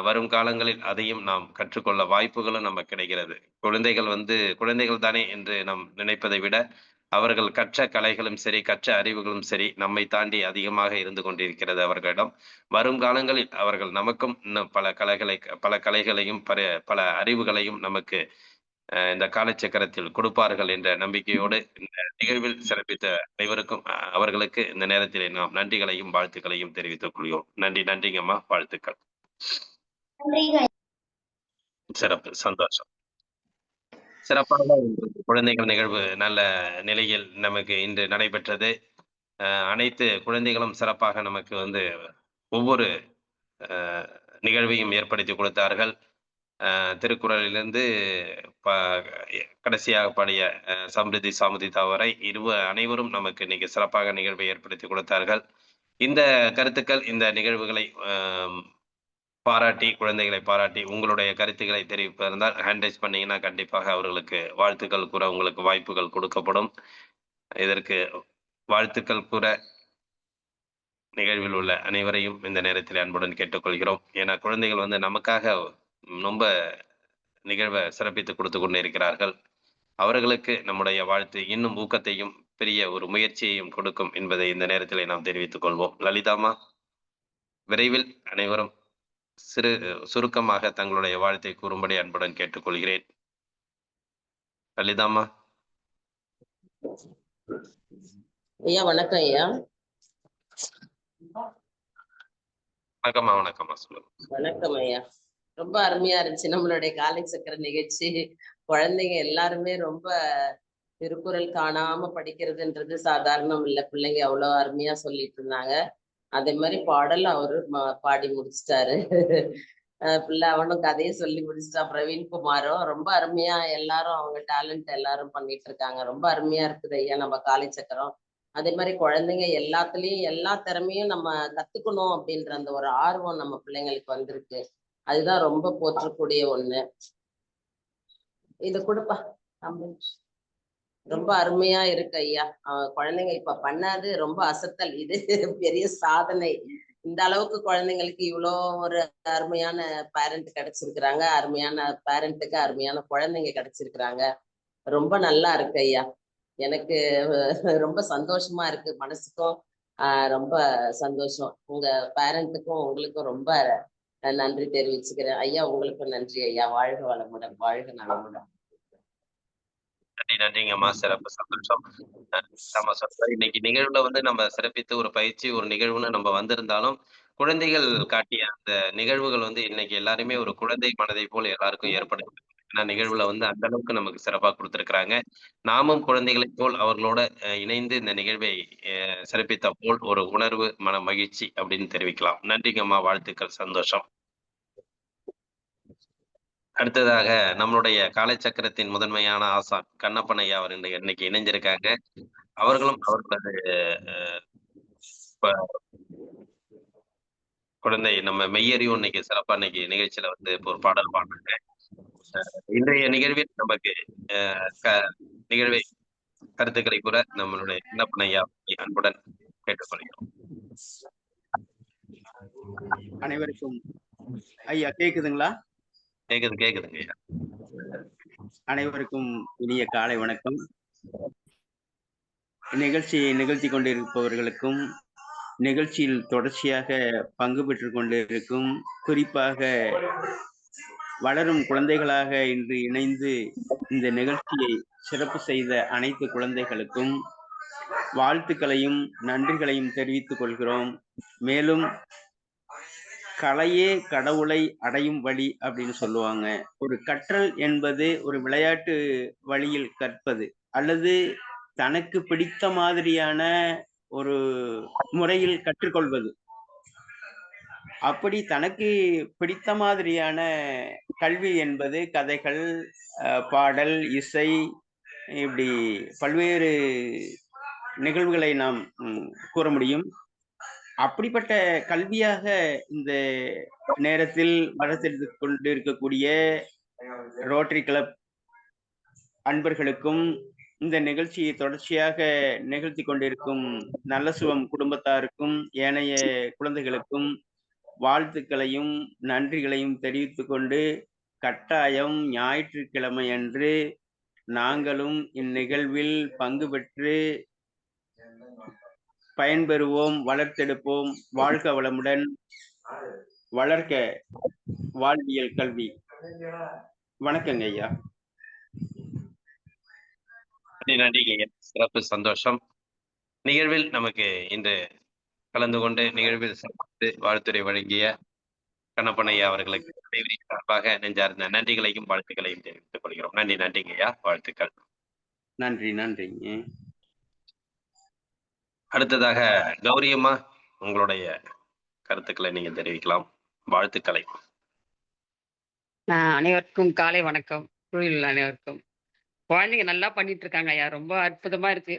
B: வரும் காலங்களில் அதையும் நாம் கற்றுக்கொள்ள வாய்ப்புகளும் நமக்கு கிடைக்கிறது. குழந்தைகள் தானே என்று நாம் நினைப்பதை விட, அவர்கள் கற்ற கலைகளும் சரி, கற்ற அறிவுகளும் சரி, நம்மை தாண்டி அதிகமாக இருந்து கொண்டிருக்கிறது அவர்களிடம். வரும் காலங்களில் அவர்கள் நமக்கும் இன்னும் பல கலைகளையும், பல அறிவுகளையும் நமக்கு இந்த காலச்சக்கரத்தில் கொடுப்பார்கள் என்ற நம்பிக்கையோடு இந்த நிகழ்வில் சிறப்பித்த அனைவருக்கும் அவர்களுக்கு இந்த நேரத்திலே நாம் நன்றிகளையும், வாழ்த்துக்களையும் தெரிவித்துக் கொள்கிறோம். நன்றி, நன்றிங்கம்மா. வாழ்த்துக்கள். சிறப்பு, சந்தோஷம். சிறப்பாக குழந்தைகள் நிகழ்வு நல்ல நிலையில் நமக்கு இன்று நடைபெற்றது. அனைத்து குழந்தைகளும் சிறப்பாக நமக்கு வந்து ஒவ்வொரு நிகழ்வையும் ஏற்படுத்தி கொடுத்தார்கள். திருக்குறளிலிருந்து கடைசியாக பாடிய சம்ரிதி, சாமுதிதா வரை அனைவரும் நமக்கு இன்னைக்கு சிறப்பாக நிகழ்வை ஏற்படுத்தி கொடுத்தார்கள். இந்த கருத்துக்கள், இந்த நிகழ்வுகளை பாராட்டி, குழந்தைகளை பாராட்டி உங்களுடைய கருத்துக்களை தெரிவிப்பதிருந்தால் ஹேண்ட் ரைஸ் பண்ணீங்கன்னா கண்டிப்பாக அவர்களுக்கு வாழ்த்துக்கள் கூற உங்களுக்கு வாய்ப்புகள் கொடுக்கப்படும். இதற்கு வாழ்த்துக்கள் கூற நிகழ்வில் உள்ள அனைவரையும் இந்த நேரத்தில் அன்புடன் கேட்டுக்கொள்கிறோம். ஏன்னா குழந்தைகள் வந்து நமக்காக ரொம்ப நிகழ்வை சிறப்பித்து கொடுத்து கொண்டு இருக்கிறார்கள். அவர்களுக்கு நம்முடைய வாழ்த்து இன்னும் ஊக்கத்தையும் பெரிய ஒரு முயற்சியையும் கொடுக்கும் என்பதை இந்த நேரத்திலே நாம் தெரிவித்துக் கொள்வோம். லலிதாமா, விரைவில் அனைவரும் சுருக்கமாக தங்களுடைய வாழ்த்தை கூறும்படி அன்புடன் கேட்டுக்கொள்கிறேன். லலிதாமா.
J: ஐயா வணக்கம். ஐயா
B: வணக்கம்மா. வணக்கம்மா, சொல்லுங்க.
J: வணக்கம் ஐயா. ரொம்ப அருமையா இருந்துச்சு நம்மளுடைய காலை சக்கர நிகழ்ச்சி. குழந்தைங்க எல்லாருமே ரொம்ப திருக்குறள் காணாம படிக்கிறதுன்றது சாதாரணம் இல்லை. பிள்ளைங்க அவ்வளவு அருமையா சொல்லிட்டு இருந்தாங்க. அதே மாதிரி பாடல் அவரு பாடி முடிச்சிட்டாரு. பிள்ளை அவனும் கதையை சொல்லி முடிச்சிட்டா. பிரவீன்குமாரும் ரொம்ப அருமையா எல்லாரும் அவங்க டேலண்ட் எல்லாரும் பண்ணிட்டு இருக்காங்க. ரொம்ப அருமையா இருக்குது ஐயா நம்ம காலை சக்கரம். அதே மாதிரி குழந்தைங்க எல்லாத்துலயும் எல்லா திறமையும் நம்ம கத்துக்கணும் அப்படின்ற அந்த ஒரு ஆர்வம் நம்ம பிள்ளைங்களுக்கு வந்திருக்கு. அதுதான் ரொம்ப போற்றக்கூடிய ஒண்ணு. இது கொடுப்பா. ரொம்ப அருமையா இருக்கு ஐயா. குழந்தைங்க இப்ப பண்ணாது ரொம்ப அசத்தல். இது பெரிய சாதனை. இந்த அளவுக்கு குழந்தைங்களுக்கு இவ்வளோ ஒரு அருமையான பேரண்ட் கிடைச்சிருக்கிறாங்க. அருமையான பேரண்ட்டுக்கு அருமையான குழந்தைங்க கிடைச்சிருக்கிறாங்க. ரொம்ப நல்லா இருக்கு ஐயா. எனக்கு ரொம்ப சந்தோஷமா இருக்கு மனசுக்கும். ரொம்ப சந்தோஷம். உங்க பேரண்ட்டுக்கும் உங்களுக்கும் ரொம்ப நன்றி தெரிவிச்சுக்கிறேன். ஐயா உங்களுக்கும் நன்றி ஐயா. வாழ்க வளமுடன், வாழ்க நலமுடன்.
B: நன்றிங்கம்மா, சிறப்பு, சந்தோஷம். நம்ம சொல்ற இன்னைக்கு நிகழ்வுல வந்து நம்ம சிறப்பித்து ஒரு பயிற்சி, ஒரு நிகழ்வுன்னு நம்ம வந்திருந்தாலும், குழந்தைகள் காட்டிய அந்த நிகழ்வுகள் வந்து இன்னைக்கு எல்லாருமே ஒரு குழந்தை மனதை போல் எல்லாருக்கும் ஏற்படுது. ஏன்னா நிகழ்வுல வந்து அந்த அளவுக்கு நமக்கு சிறப்பா கொடுத்திருக்கிறாங்க. நாமும் குழந்தைகளைப் போல் அவர்களோட இணைந்து இந்த நிகழ்வை சிறப்பித்த போல் ஒரு உணர்வு, மன மகிழ்ச்சி அப்படின்னு தெரிவிக்கலாம். நன்றிங்கம்மா, வாழ்த்துக்கள், சந்தோஷம். அடுத்ததாக நம்மளுடைய காலச்சக்கரத்தின் முதன்மையான ஆசான் கண்ணப்பன் ஐயா அவர் இன்னைக்கு இணைஞ்சிருக்காங்க. அவர்களும் அவர்களது குழந்தை நம்ம மெய்யறிவும் இன்னைக்கு சிறப்பா இன்னைக்கு நிகழ்ச்சியில வந்து ஒரு பாடல் பாடுறாங்க. இன்றைய நிகழ்வில் நமக்கு நிகழ்வை கருத்துக்களை கூற நம்மளுடைய கண்ணப்பன் ஐயா அன்புடன் கேட்டுக்கொள்கிறோம்.
K: அனைவருக்கும் ஐயா கேக்குதுங்களா?
B: கேக்குதுங்க ஐயா.
K: அனைவருக்கும் இனிய காலை வணக்கம். நிகழ்ச்சியை நிகழ்த்தி கொண்டிருப்பவர்களுக்கும் நிகழ்ச்சியில் தொடர்ச்சியாக பங்கு பெற்றுக் கொண்டிருக்கும், குறிப்பாக வளரும் குழந்தைகளாக இன்று இணைந்து இந்த நிகழ்ச்சியை சிறப்பு செய்த அனைத்து குழந்தைகளுக்கும் வாழ்த்துக்களையும் நன்றிகளையும் தெரிவித்துக் கொள்கிறோம். மேலும் கலையே கடவுளை அடையும் வழி அப்படின்னு சொல்லுவாங்க. ஒரு கற்றல் என்பது ஒரு விளையாட்டு வழியில் கற்பது அல்லது தனக்கு பிடித்த மாதிரியான ஒரு முறையில் கற்றுக்கொள்வது. அப்படி தனக்கு பிடித்த மாதிரியான கல்வி என்பது கதைகள், பாடல், இசை, இப்படி பல்வேறு நிகழ்வுகளை நாம் கூற முடியும். அப்படிப்பட்ட கல்வியாக இந்த நேரத்தில் வளர்த்து கொண்டிருக்கக்கூடிய ரோட்டரி கிளப் அன்பர்களுக்கும், இந்த நிகழ்ச்சியை தொடர்ச்சியாக நிகழ்த்தி கொண்டிருக்கும் நல்ல சுவம் குடும்பத்தாருக்கும் ஏனைய குழந்தைகளுக்கும் வாழ்த்துக்களையும் நன்றிகளையும் தெரிவித்துக் கொண்டு, கட்டாயம் ஞாயிற்றுக்கிழமை அன்று நாங்களும் இந்நிகழ்வில் பங்கு பெற்று பயன்பெறுவோம், வளர்த்தெடுப்போம். வாழ்க வளமுடன், வளர்க்க வாழ்வியல் கல்வி. வணக்கங்க ஐயா.
B: நன்றிங்க ஐயா, சிறப்பு, சந்தோஷம். நிகழ்வில் நமக்கு இன்று கலந்து கொண்டு நிகழ்வில் சிறப்பித்து வாழ்த்துரை வழங்கிய கண்ணப்பன் ஐயா அவர்களுக்கு சார்பாக நெஞ்சார்ந்த நன்றிகளையும் வாழ்த்துக்களையும் தெரிவித்துக் கொள்கிறோம். நன்றிங்க ஐயா, வாழ்த்துக்கள்.
K: நன்றிங்க.
B: அடுத்ததாக கௌரியம்மா, உங்களுடைய கருத்துக்களை நீங்க தெரிவிக்கலாம். வாழ்த்துக்களை.
L: அனைவருக்கும் காலை வணக்கம். குழுவில் அனைவருக்கும். குழந்தைங்க நல்லா பண்ணிட்டு இருக்காங்க ஐயா. ரொம்ப அற்புதமா இருக்கு.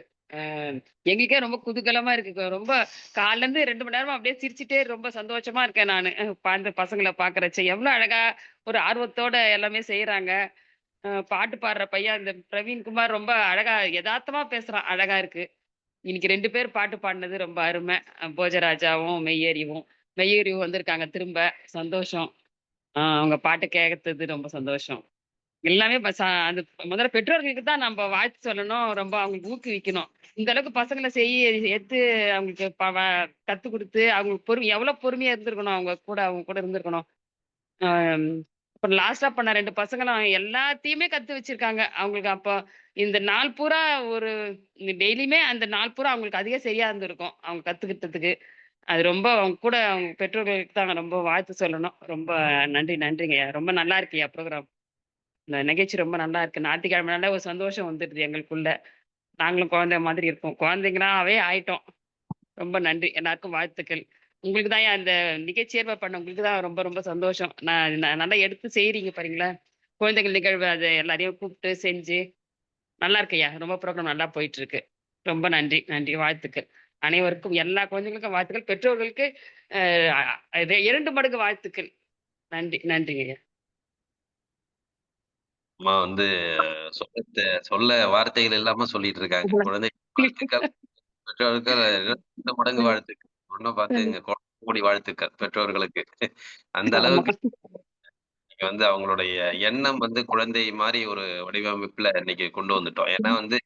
L: எங்களுக்கே ரொம்ப குதூகலமா இருக்கு. ரொம்ப காலைல இருந்து 2 மணி நேரமா அப்படியே சிரிச்சுட்டே ரொம்ப சந்தோஷமா இருக்கேன் நானு. அந்த பசங்களை பாக்குறச்ச எவ்வளவு அழகா ஒரு ஆர்வத்தோட எல்லாமே செய்யறாங்க. பாட்டு பாடுற பையன் இந்த பிரவீன்குமார் ரொம்ப அழகா யதார்த்தமா பேசுறான். அழகா இருக்கு. இன்னைக்கு 2 பேர் பாட்டு பாடினது ரொம்ப அருமை. போஜராஜாவும் மெய்யறிவும் வந்திருக்காங்க திரும்ப. சந்தோஷம். அவங்க பாட்டு கேட்கறது ரொம்ப சந்தோஷம். எல்லாமே அந்த முதல்ல பெற்றோர்களுக்கு தான் நம்ம வாழ்த்து சொல்லணும். ரொம்ப அவங்களுக்கு ஊக்குவிக்கணும். இந்த அளவுக்கு பசங்களை எடுத்து அவங்களுக்கு கத்து கொடுத்து அவங்களுக்கு எவ்வளவு பொறுமையா இருந்திருக்கணும். அவங்க கூட இருந்திருக்கணும். அப்புறம் லாஸ்டா பண்ண 2 பசங்களும் எல்லாத்தையுமே கத்து வச்சிருக்காங்க. அவங்களுக்கு அப்போ இந்த நாள் பூரா டெய்லியுமே அந்த நாள் பூரா அவங்களுக்கு அதிக சரியா இருந்திருக்கும் அவங்க கத்துக்கிட்டதுக்கு. அது ரொம்ப அவங்க பெற்றோர்களுக்கு தான் ரொம்ப வாழ்த்து சொல்லணும். ரொம்ப நன்றிங்க. ரொம்ப நல்லா இருக்குயா ப்ரோக்ராம். இந்த நிகழ்ச்சி ரொம்ப நல்லா இருக்கு. ஞாயிற்றுக்கிழமைனால ஒரு சந்தோஷம் வந்துடுது எங்களுக்குள்ள. நாங்களும் குழந்தை மாதிரி இருக்கோம். குழந்தைங்களாவே ஆயிட்டோம். ரொம்ப நன்றி. எல்லாருக்கும் வாழ்த்துக்கள். உங்களுக்கு தான் அந்த நிகழ்ச்சி ஏற்பாடு பண்ண உங்களுக்கு தான் ரொம்ப ரொம்ப சந்தோஷம். நான் நல்லா எடுத்து செய்றீங்க பாருங்களா. குழந்தைகள் நிகழ்வு அதை எல்லாரையும் கூப்பிட்டு செஞ்சு நல்லா இருக்குய்யா. ரொம்ப ப்ரோக்ராம் நல்லா போயிட்டு இருக்கு. ரொம்ப நன்றி. வாழ்த்துக்கள். அனைவருக்கும், எல்லா குழந்தைகளுக்கும் வாழ்த்துக்கள். பெற்றோர்களுக்கு 2 மடங்கு வாழ்த்துக்கள். நன்றிங்க ஐயா.
B: அம்மா வந்து சொல்ல வார்த்தைகள் இல்லாம சொல்லிட்டு இருக்காங்க. குழந்தை வாழ்த்துக்கள், பெற்றோருக்கு 2 மடங்கு வாழ்த்துக்கள். ஒன்னும் பார்த்துங்க, கோடி வாழ்த்துக்கள் பெற்றோர்களுக்கு. அந்த அளவுக்கு நீங்க வந்து அவங்களுடைய எண்ணம் வந்து குழந்தை மாதிரி ஒரு வடிவமைப்புல இன்னைக்கு கொண்டு வந்துட்டோம். ஏன்னா வந்து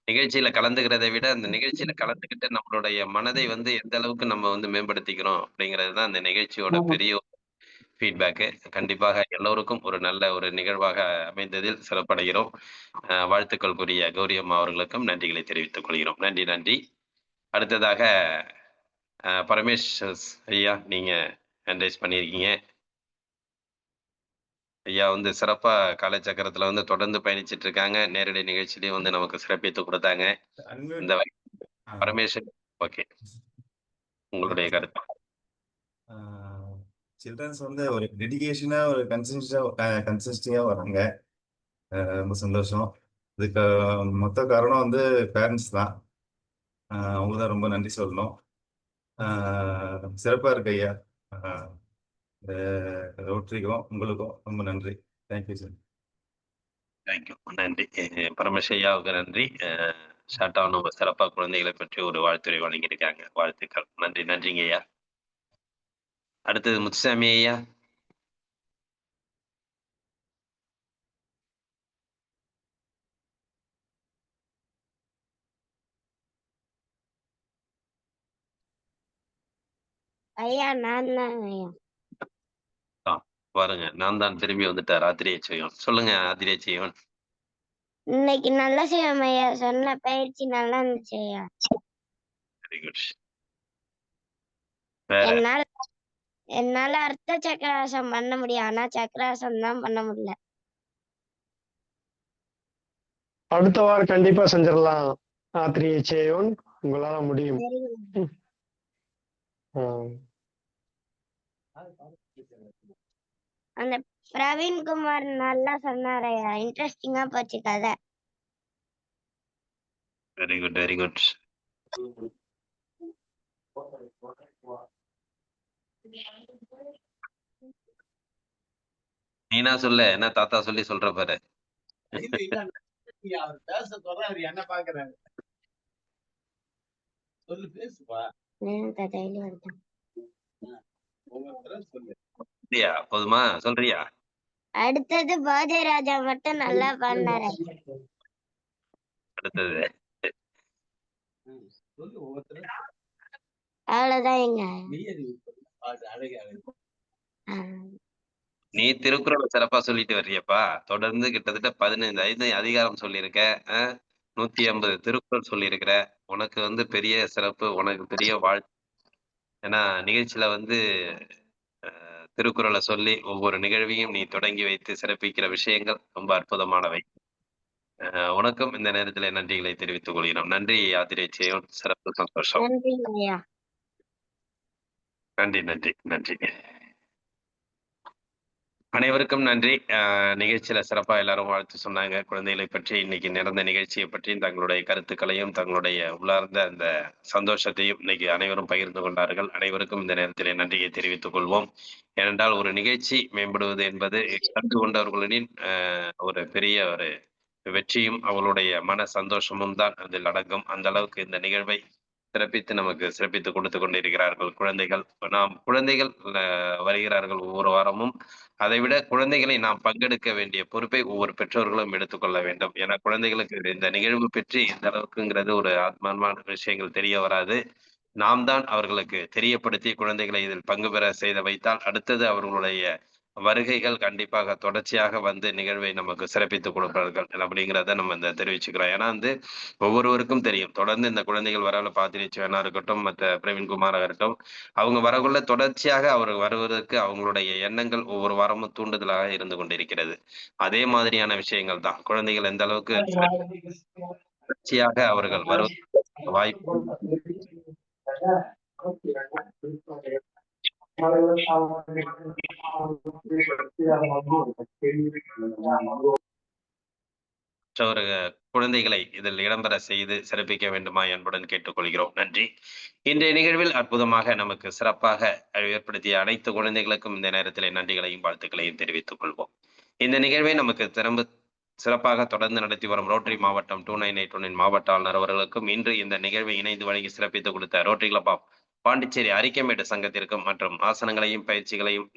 B: நிகழ்ச்சியில கலந்துக்கிறதை விட அந்த நிகழ்ச்சியில கலந்துக்கிட்டு நம்மளுடைய மனதை வந்து எந்த அளவுக்கு நம்ம வந்து மேம்படுத்திக்கிறோம் அப்படிங்கிறது தான் அந்த நிகழ்ச்சியோட பெரிய ஃபீட்பேக்கு. கண்டிப்பாக எல்லோருக்கும் ஒரு நல்ல ஒரு நிகழ்வாக அமைந்ததில் சிறப்படைகிறோம். வாழ்த்துக்களுக்குரிய கௌரி அம்மா அவர்களுக்கும் நன்றிகளை தெரிவித்துக் கொள்கிறோம். நன்றி நன்றி. அடுத்ததாக பரமேஷ் ஐயா, நீங்க ஹேண்ட் ரைஸ் பண்ணியிருக்கீங்க. ஐயா வந்து சிறப்பா காலச்சக்கரத்துல வந்து தொடர்ந்து பயணிச்சிட்டு இருக்காங்க. நேரடி நிகழ்ச்சியிலையும் வந்து நமக்கு சிறப்பித்து கொடுத்தாங்க. இந்த பரமேஷ், ஓகே, உங்களுடைய கருத்து.
M: சில்ட்ரன்ஸ் வந்து ஒரு டெடிகேஷனா ஒரு கன்சிஸ்டிங்கா வராங்க. ரொம்ப சந்தோஷம். இதுக்கு மொத்த காரணம் வந்து பேரண்ட்ஸ் தான். அவங்க தான் ரொம்ப நன்றி சொல்லணும். சிறப்பா இருக்கு ஐயா. ரோட்டரிக்கும் உங்களுக்கும் ரொம்ப நன்றி. Thank you sir.
B: தேங்க்யூ, நன்றி பரமேஷ் ஐயாவுக்கு நன்றி. ஷார்ட்டா நம்ம சிறப்பா குழந்தைகளை பற்றி ஒரு வாழ்த்துரை வழங்கியிருக்காங்க. வாழ்த்துக்கள். நன்றி நன்றிங்க ஐயா. அடுத்தது முத்துசாமி ஐயா.
F: ஐயா நான் தான் ஐயா.
B: பாருங்க, நான் தான் திரும்பி வந்துட்டேன். ஆத்திரேய செய்வன். சொல்லுங்க ஆத்திரேய செய்வன்.
F: இன்னைக்கு நல்லா செய்வோம் ஐயா. சொன்ன பயிற்சி நல்லா இருந்துச்சு ஐயா.
B: Very good.
F: என்னால அர்த்த சக்கராசம் பண்ண முடியும், ஆனா சக்கராசம் தான் பண்ண முடியல.
C: அடுத்த வாரம் கண்டிப்பா செஞ்சிடலாம் ஆத்திரியை செய்வோம். உங்களால முடியும்.
F: அந்த பிரவீன்குமார் நல்லா சொன்னாரு ஐயா. இன்ட்ரெஸ்டிங்கா போச்சு கதை.
B: Very good very good. நீனா சொல்ல, என்ன தாத்தா சொல்லி சொல்ற பாரு.
I: என்ன பாக்குறாரு? சொல்லு, பேசுப்பா.
B: போதுமா? சொல்றியா?
F: அடுத்தது பாஜே ராஜா மட்டும் நல்லா பண்ணாரு.
B: அடுத்தது
F: அவ்வளவுதான் எங்க.
B: நீ திருக்குறளை சிறப்பா சொல்லிட்டு வர்றியப்பா. தொடர்ந்து கிட்டத்தட்ட 15 அதிகாரம் சொல்லியிருக்க. 150 திருக்குறள் சொல்லியிருக்கிற. உனக்கு வந்து பெரிய சிறப்பு, உனக்கு பெரிய வாழ்த்து. ஏன்னா நிகழ்ச்சியில வந்து திருக்குறளை சொல்லி ஒவ்வொரு நிகழ்வையும் நீ தொடங்கி வைத்து சிறப்பிக்கிற விஷயங்கள் ரொம்ப அற்புதமானவை. உனக்கும் இந்த நேரத்தில் நன்றிகளை தெரிவித்துக் கொள்கிறோம். நன்றி ஆதிரை செய்யும். சிறப்பு, சந்தோஷம். நன்றி நன்றி நன்றி. அனைவருக்கும் நன்றி. நிகழ்ச்சியில சிறப்பா எல்லாரும் வாழ்த்து சொன்னாங்க. குழந்தைகளை பற்றி இன்னைக்கு நடந்த நிகழ்ச்சியை பற்றி தங்களுடைய கருத்துக்களையும் தங்களுடைய உள்ளார்ந்த அந்த சந்தோஷத்தையும் இன்னைக்கு அனைவரும் பகிர்ந்து கொண்டார்கள். அனைவருக்கும் இந்த நேரத்திலே நன்றியை தெரிவித்துக் கொள்வோம். ஏனென்றால் ஒரு நிகழ்ச்சி மேம்படுவது என்பது கண்டு கொண்டவர்களின் ஒரு பெரிய ஒரு வெற்றியும் அவளுடைய மன சந்தோஷமும் தான் அதில் அடங்கும். அந்த அளவுக்கு இந்த நிகழ்வை சிறப்பித்து நமக்கு சிறப்பித்து கொடுத்து கொண்டிருக்கிறார்கள் குழந்தைகள். நாம் குழந்தைகள் வருகிறார்கள் ஒவ்வொரு வாரமும். அதைவிட குழந்தைகளை நாம் பங்கெடுக்க வேண்டிய பொறுப்பை ஒவ்வொரு பெற்றோர்களும் எடுத்துக்கொள்ள வேண்டும். ஏன்னா குழந்தைகளுக்கு இந்த நிகழ்வு பற்றி இந்த அளவுக்குங்கிறது ஒரு ஆத்மான்மான விஷயங்கள் தெரிய வராது. நாம் தான் அவர்களுக்கு தெரியப்படுத்தி குழந்தைகளை இதில் பங்கு பெற செய்து வைத்தால் அடுத்தது அவர்களுடைய வருகைகள் கண்டிப்பாக தொடர்ச்சியாக வந்து நிகழ்வை நமக்கு சிறப்பித்துக் கொடுப்பார்கள் அப்படிங்கிறத நம்ம இந்த தெரிவிச்சுக்கிறோம். ஏன்னா வந்து ஒவ்வொருவருக்கும் தெரியும், தொடர்ந்து இந்த குழந்தைகள் வரல பாத்திரிச்சவனா இருக்கட்டும், மற்ற பிரவீன்குமாராக இருக்கட்டும், அவங்க வரக்குள்ள தொடர்ச்சியாக அவர் வருவதற்கு அவங்களுடைய எண்ணங்கள் ஒவ்வொரு வாரமும் தூண்டுதலாக இருந்து கொண்டிருக்கிறது. அதே மாதிரியான விஷயங்கள் தான் குழந்தைகள் எந்த அளவுக்கு தொடர்ச்சியாக அவர்கள் வருவதற்கு வாய்ப்பு மற்றொரு குழந்தைகளை இதில் இடம்பெற செய்து சிறப்பிக்க வேண்டுமா என்புடன் கேட்டுக்கொள்கிறோம். நன்றி. இன்றைய நிகழ்வில் அற்புதமாக நமக்கு சிறப்பாக ஏற்படுத்திய அனைத்து குழந்தைகளுக்கும் இந்த நேரத்தில் நன்றிகளையும் வாழ்த்துக்களையும் தெரிவித்துக் கொள்வோம். இந்த நிகழ்வை நமக்கு சிறப்பாக தொடர்ந்து நடத்தி வரும் ரோட்டரி மாவட்டம் 2981 மாவட்ட ஆளுநர் அவர்களுக்கும் இன்று இந்த நிகழ்வை இணைந்து வழங்கி சிறப்பித்துக் கொடுத்த Rotary club of Pondicherry Arikamedu சங்கத்திற்கும் மற்றும் ஆசனங்களையும் பயிற்சிகளையும்